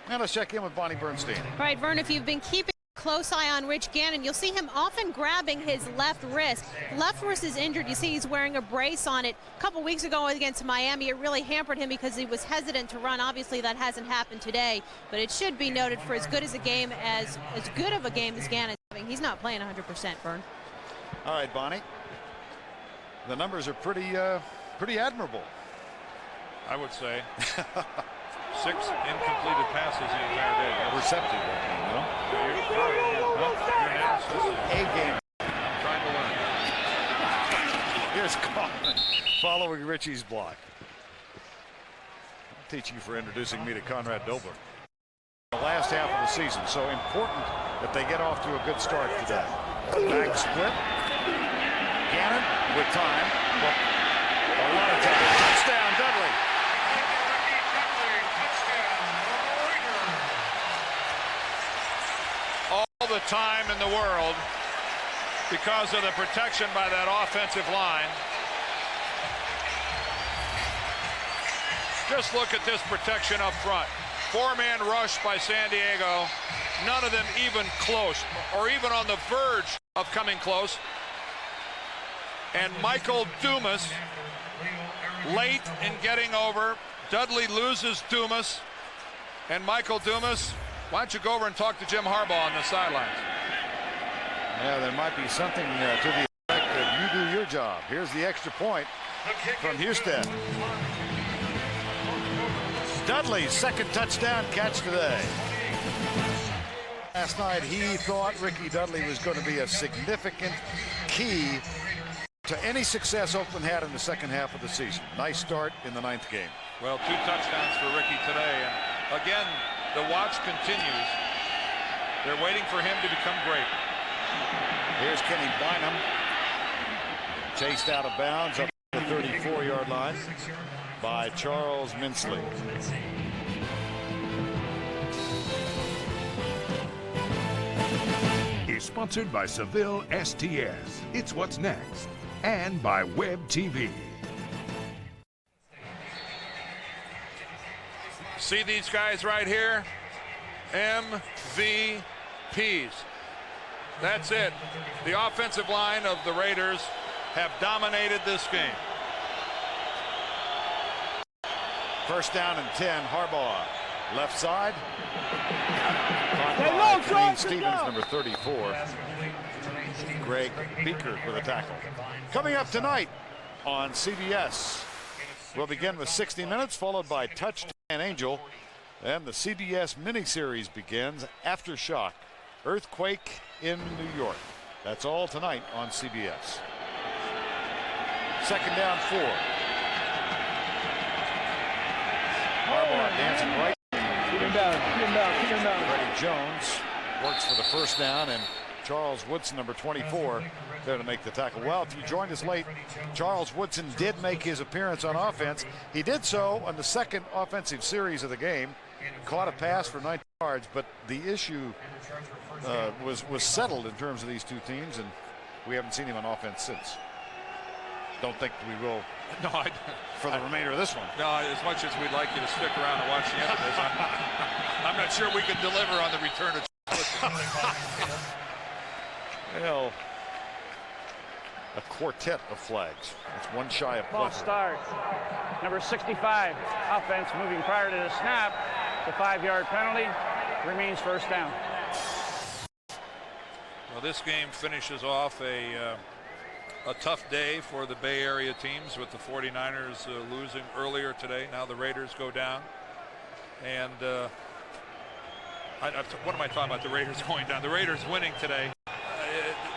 Now let's check in with Bonnie Bernstein. All right, Vern, if you've been keeping a close eye on Rich Gannon, you'll see him often grabbing his left wrist. Left wrist is injured. You see he's wearing a brace on it. A couple weeks ago against Miami, it really hampered him because he was hesitant to run. Obviously, that hasn't happened today, but it should be noted for as good of a game as Gannon's having. He's not playing 100%, Vern. All right, Bonnie. The numbers are pretty admirable, I would say. 6 incompleted passes the entire day. Receptive, you know? A game. I'm trying to learn. Here's Kaufman following Richie's block. I'll teach you for introducing me to Conrad Dobler. The last half of the season, so important that they get off to a good start today. Back split. Gannon with time. Well, a lot of time. Touchdown, Dudley. All the time in the world because of the protection by that offensive line. Just look at this protection up front. 4-man rush by San Diego. None of them even close or even on the verge of coming close. And Michael Dumas late in getting over. Dudley loses Dumas. And Michael Dumas, why don't you go over and talk to Jim Harbaugh on the sidelines? Yeah, there might be something to the effect of you do your job. Here's the extra point from Houston. Dudley's second touchdown catch today. Last night he thought Ricky Dudley was going to be a significant key to any success Oakland had in the second half of the season. Nice start in the 9th game. Well, 2 touchdowns for Ricky today. And again, the watch continues. They're waiting for him to become great. Here's Kenny Bynum. Chased out of bounds up the 34-yard line by Charles Minsley. Is sponsored by Seville STS. It's what's next. And by Web TV. See these guys right here? MVPs. That's it. The offensive line of the Raiders have dominated this game. First down and 10, Harbaugh. Left side. Caught by Kareem Stevens, number 34. Greg Beaker with a tackle. Coming up tonight on CBS, we'll begin with 60 Minutes, followed by Touchdown Angel. And the CBS miniseries begins, Aftershock, Earthquake in New York. That's all tonight on CBS. Second down 4. Harbaugh dancing right. Keep him down. Freddie Jones works for the first down, and Charles Woodson, number 24, there to make the tackle. Well, if you joined us late, Charles Woodson did make his appearance on offense. He did so on the second offensive series of the game. Caught a pass for 19 yards, but the issue was settled in terms of these two teams, and we haven't seen him on offense since. Don't think we will. No, for the remainder of this one. No, as much as we'd like you to stick around and watch the end of this, I'm not sure we can deliver on the return of Well, a quartet of flags. That's one shy of False start. Number 65, offense moving prior to the snap. The 5-yard penalty remains first down. Well, this game finishes off a a tough day for the Bay Area teams with the 49ers losing earlier today. Now the Raiders go down. And what am I talking about? The Raiders going down. The Raiders winning today.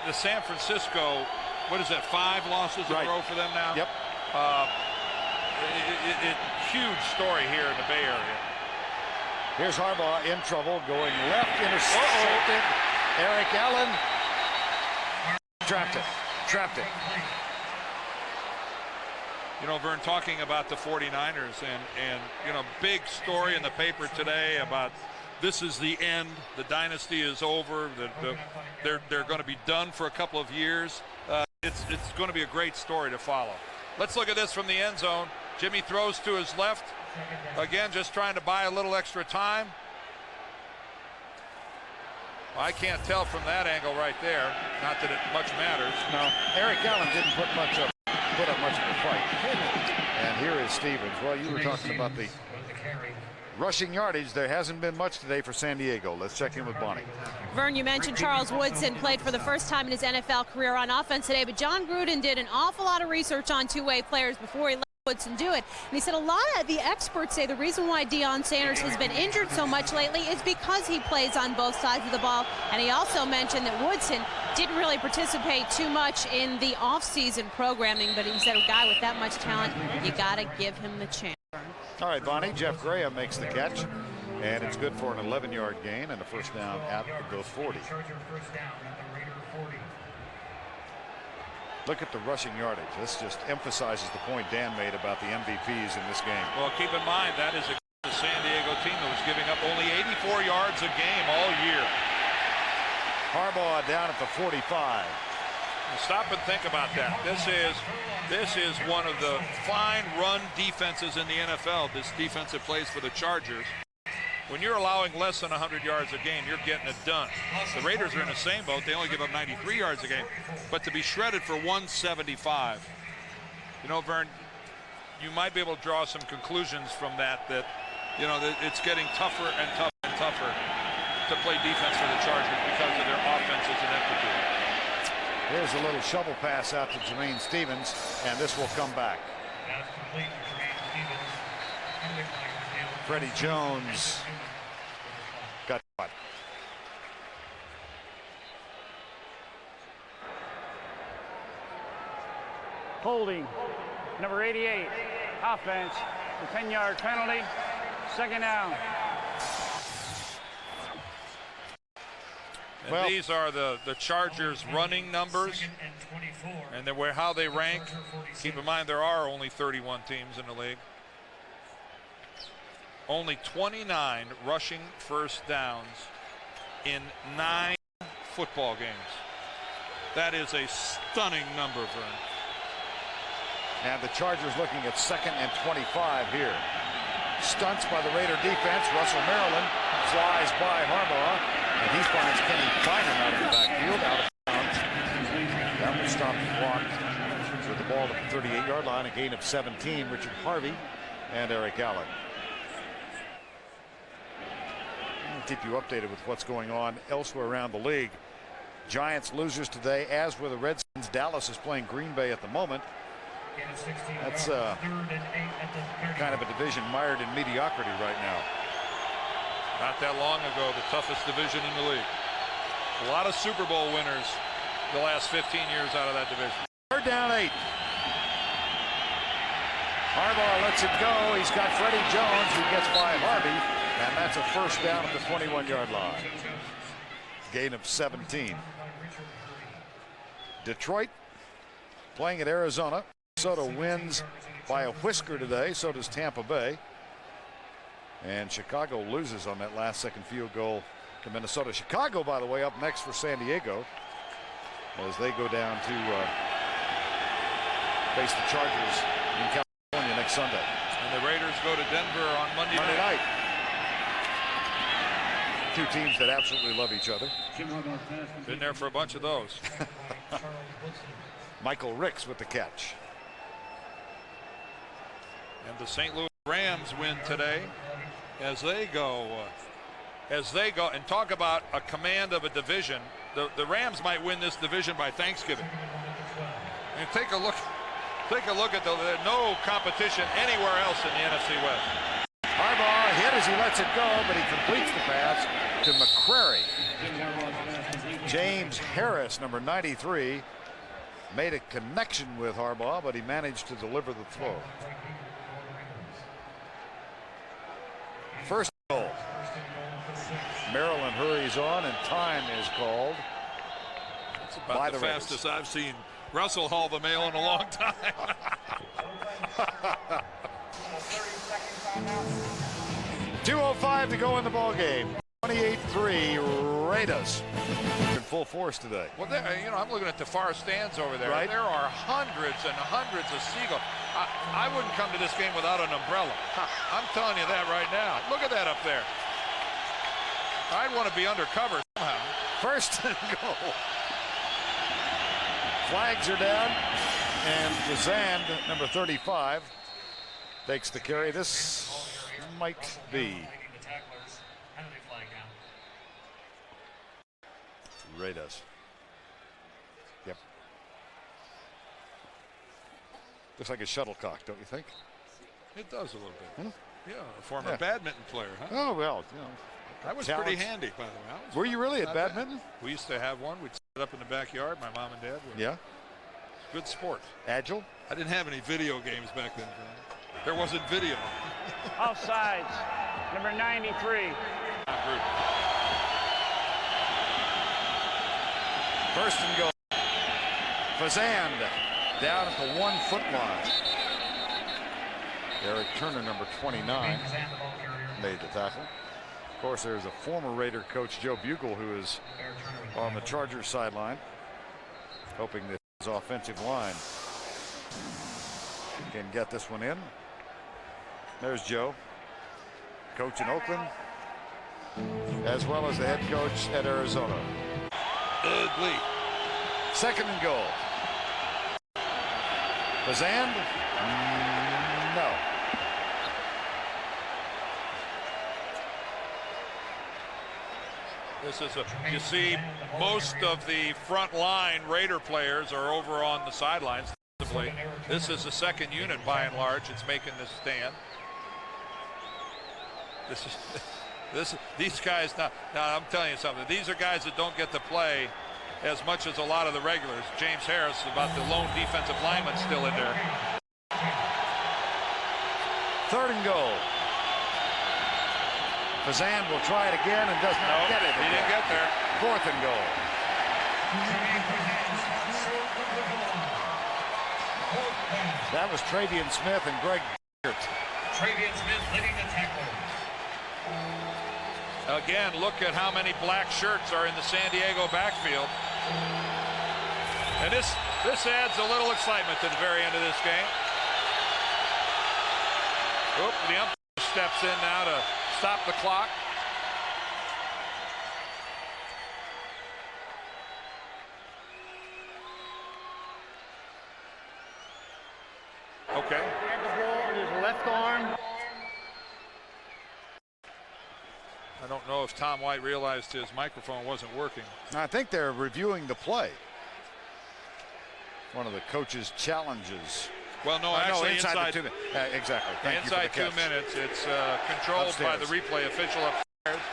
The San Francisco, what is that, 5 losses in a row for them now? Yep. Huge story here in the Bay Area. Here's Harbaugh in trouble, going left, intercepted. Eric Allen trapped it. You know, Vern, talking about the 49ers and you know, big story in the paper today about this is the end. The dynasty is over. They're going to be done for a couple of years. It's going to be a great story to follow. Let's look at this from the end zone. Jimmy throws to his left. Again, just trying to buy a little extra time. I can't tell from that angle right there. Not that it much matters. No, Eric Allen didn't put up much of a fight. And here is Stevens. Well, you were talking about the rushing yardage. There hasn't been much today for San Diego. Let's check in with Bonnie. Vern, you mentioned Charles Woodson played for the first time in his NFL career on offense today, but John Gruden did an awful lot of research on two-way players before he let Woodson do it. And he said a lot of the experts say the reason why Deion Sanders has been injured so much lately is because he plays on both sides of the ball. And he also mentioned that Woodson didn't really participate too much in the off-season programming, but he said a guy with that much talent, you got to give him the chance. All right, Bonnie, Jeff Graham makes the catch, and it's good for an 11-yard gain and a first down at the 40. Look at the rushing yardage. This just emphasizes the point Dan made about the MVPs in this game. Well, keep in mind that is a San Diego team that was giving up only 84 yards a game all year. Harbaugh down at the 45. Stop and think about that. This is one of the fine run defenses in the NFL. This defense that plays for the Chargers. When you're allowing less than 100 yards a game, you're getting it done. The Raiders are in the same boat. They only give up 93 yards a game. But to be shredded for 175, you know, Vern, you might be able to draw some conclusions from that, you know, that it's getting tougher and tougher and tougher to play defense for the Chargers because of their offense as an entity. Here's a little shovel pass out to Jermaine Stevens, and this will come back. Freddie Jones got caught. Holding, number 88, offense, the 10-yard penalty, second down. And well, these are the Chargers running numbers, and then how they rank. Keep in mind there are only 31 teams in the league. Only 29 rushing first downs in 9 football games. That is a stunning number, Vern. And the Chargers looking at 2nd and 25 here. Stunts by the Raider defense. Russell Maryland flies by Harbaugh, and he finds Kenny Bynum out of the backfield, out of bounds. That will stop the clock with the ball at the 38-yard line. A gain of 17. Richard Harvey and Eric Allen. I'll keep you updated with what's going on elsewhere around the league. Giants losers today, as were the Redskins. Dallas is playing Green Bay at the moment. That's kind of a division mired in mediocrity right now. Not that long ago, the toughest division in the league. A lot of Super Bowl winners the last 15 years out of that division. 3rd down 8. Harbaugh lets it go. He's got Freddie Jones, who gets by Harvey, and that's a first down at the 21-yard line. Gain of 17. Detroit playing at Arizona. Minnesota wins by a whisker today. So does Tampa Bay. And Chicago loses on that last-second field goal to Minnesota. Chicago, by the way, up next for San Diego as they go down to face the Chargers in California next Sunday. And the Raiders go to Denver on Monday night. Two teams that absolutely love each other. Been there for a bunch of those. Michael Ricks with the catch. And the St. Louis Rams win today as they go and talk about a command of a division. The Rams might win this division by Thanksgiving. And take a look at no competition anywhere else in the NFC West. Harbaugh hit as he lets it go, but he completes the pass to McCrary. James Harris, number 93, made a connection with Harbaugh, but he managed to deliver the throw. First goal. Maryland hurries on, and time is called. It's about the fastest I've seen Russell haul the mail in a long time. 2:05 to go in the ball game. 28-3 Raiders in full force today. Well, I'm looking at the far stands over there. Right. There are hundreds and hundreds of seagulls. I wouldn't come to this game without an umbrella. I'm telling you that right now. Look at that up there. I'd want to be undercover somehow. First and goal. Flags are down, and Zand, number 35, takes the carry. This might be Raiders. Yep. Looks like a shuttlecock, don't you think? It does a little bit. Hmm? Yeah, a former badminton player, huh? Oh, well, That was pretty handy, by the way. Were you really at badminton? Bad. We used to have one. We'd set up in the backyard. My mom and dad were. Yeah. Good sport. Agile? I didn't have any video games back then. There wasn't video. Offsides, number 93. First and goal. Fazand down at the 1 foot line. Eric Turner, number 29, made the tackle. Of course, there's a former Raider coach, Joe Bugle, who is on the Chargers sideline, hoping that his offensive line can get this one in. There's Joe, coach in Oakland, as well as the head coach at Arizona. Dudley. Second and goal. Fazand? No. This is you see most of the front line Raider players are over on the sidelines. This is the second unit by and large. It's making this stand. These guys now I'm telling you something. These are guys that don't get to play as much as a lot of the regulars. James Harris, about the lone defensive lineman, still in there. Third and goal. Fazand will try it again and does not get it. He didn't get there. Fourth and goal. That was Travian Smith and Greg. Travian Smith leading the tackle. Again, look at how many black shirts are in the San Diego backfield. And this adds a little excitement to the very end of this game. Oop, the umpire steps in now to stop the clock. Okay. He had the ball in his left arm. I don't know if Tom White realized his microphone wasn't working. I think they're reviewing the play. One of the coach's challenges. Well, no, actually inside the 2 minutes. Exactly. Thank inside you for the 2 catch. minutes. It's controlled Upstairs. by the replay official upstairs.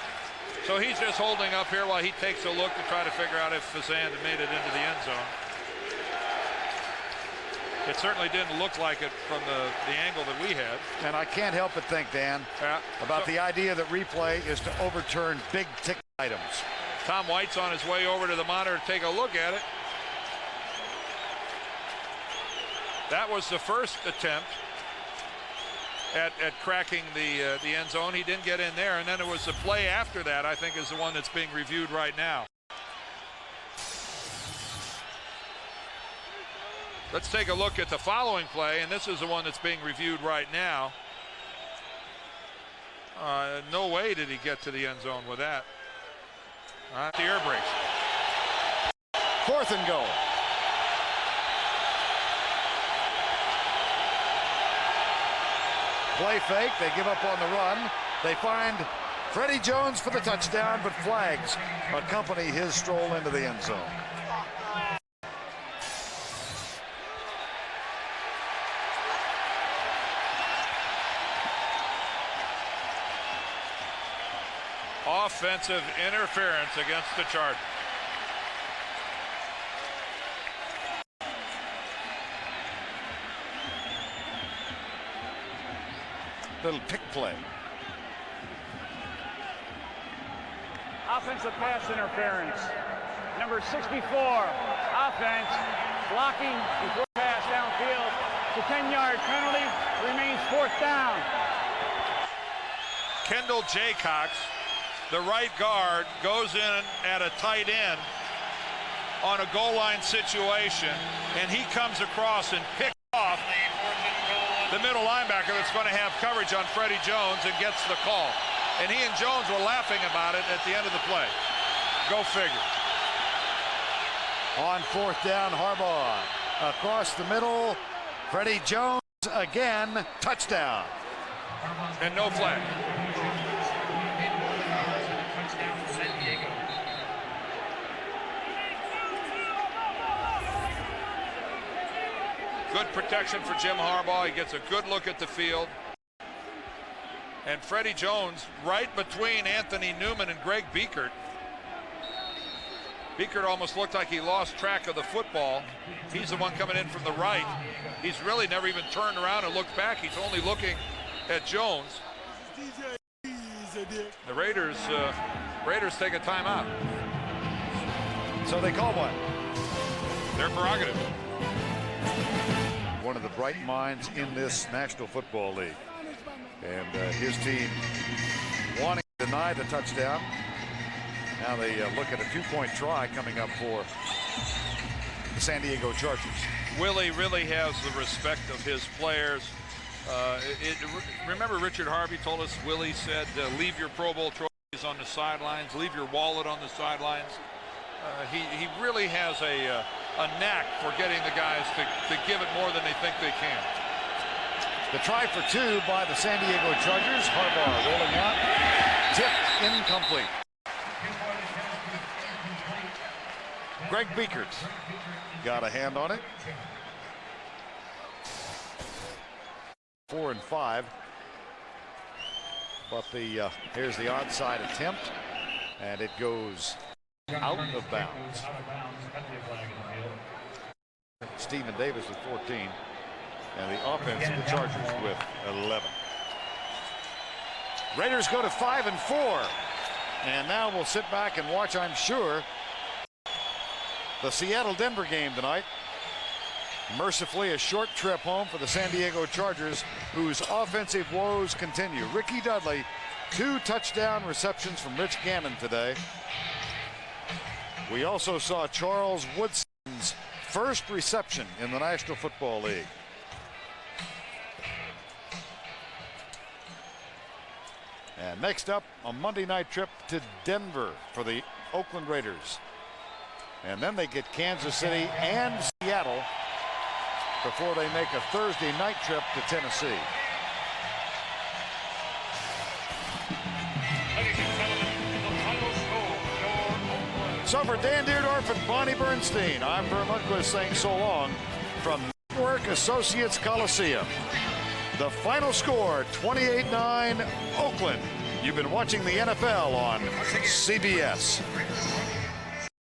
So he's just holding up here while he takes a look to try to figure out if Fazand had made it into the end zone. It certainly didn't look like it from the angle that we had. And I can't help but think, Dan, about the idea that replay is to overturn big ticket items. Tom White's on his way over to the monitor to take a look at it. That was the first attempt at cracking the end zone. He didn't get in there, and then it was the play after that, I think, is the one that's being reviewed right now. Let's take a look at the following play, and this is the one that's being reviewed right now. No way did he get to the end zone with that. The air brakes. Fourth and goal. Play fake, they give up on the run. They find Freddie Jones for the touchdown, but flags accompany his stroll into the end zone. offensive interference against the Chargers. Little pick play. Offensive pass interference. Number 64, offense, blocking before pass downfield. The 10-yard penalty, remains 4th down. Kendall Jaycox, the right guard, goes in at a tight end on a goal line situation, and he comes across and picks off the middle linebacker that's going to have coverage on Freddie Jones and gets the call. And he and Jones were laughing about it at the end of the play. Go figure. On 4th down, Harbaugh across the middle. Freddie Jones again, touchdown. And no flag. Touchdown, San Diego. Good protection for Jim Harbaugh. He gets a good look at the field. And Freddie Jones right between Anthony Newman and Greg Biekert. Biekert almost looked like he lost track of the football. He's the one coming in from the right. He's really never even turned around and looked back. He's only looking at Jones. The Raiders take a timeout. So they call one. Their prerogative. One of the bright minds in this National Football League. And his team wanting to deny the touchdown. Now they look at a 2-point try coming up for the San Diego Chargers. Willie really has the respect of his players. Remember Richard Harvey told us, Willie said, leave your Pro Bowl trophies on the sidelines, leave your wallet on the sidelines. He really has a knack for getting the guys to give it more than they think they can. The try for 2 by the San Diego Chargers. Harbaugh rolling out. Tipped, incomplete. Greg Biekert got a hand on it. 4 and 5. But here's the onside attempt, and it goes out of bounds. Stephen Davis with 14, and the offense of the Chargers with 11. Raiders go to 5 and 4, and now we'll sit back and watch, I'm sure, the Seattle-Denver game tonight. Mercifully, a short trip home for the San Diego Chargers, whose offensive woes continue. Ricky Dudley, 2 touchdown receptions from Rich Gannon today. We also saw Charles Woodson's first reception in the National Football League. And next up, a Monday night trip to Denver for the Oakland Raiders. And then they get Kansas City and Seattle before they make a Thursday night trip to Tennessee. So for Dan Dierdorff and Bonnie Bernstein, I'm Vern Lundquist saying so long from Network Associates Coliseum. The final score, 28-9 Oakland. You've been watching the NFL on CBS.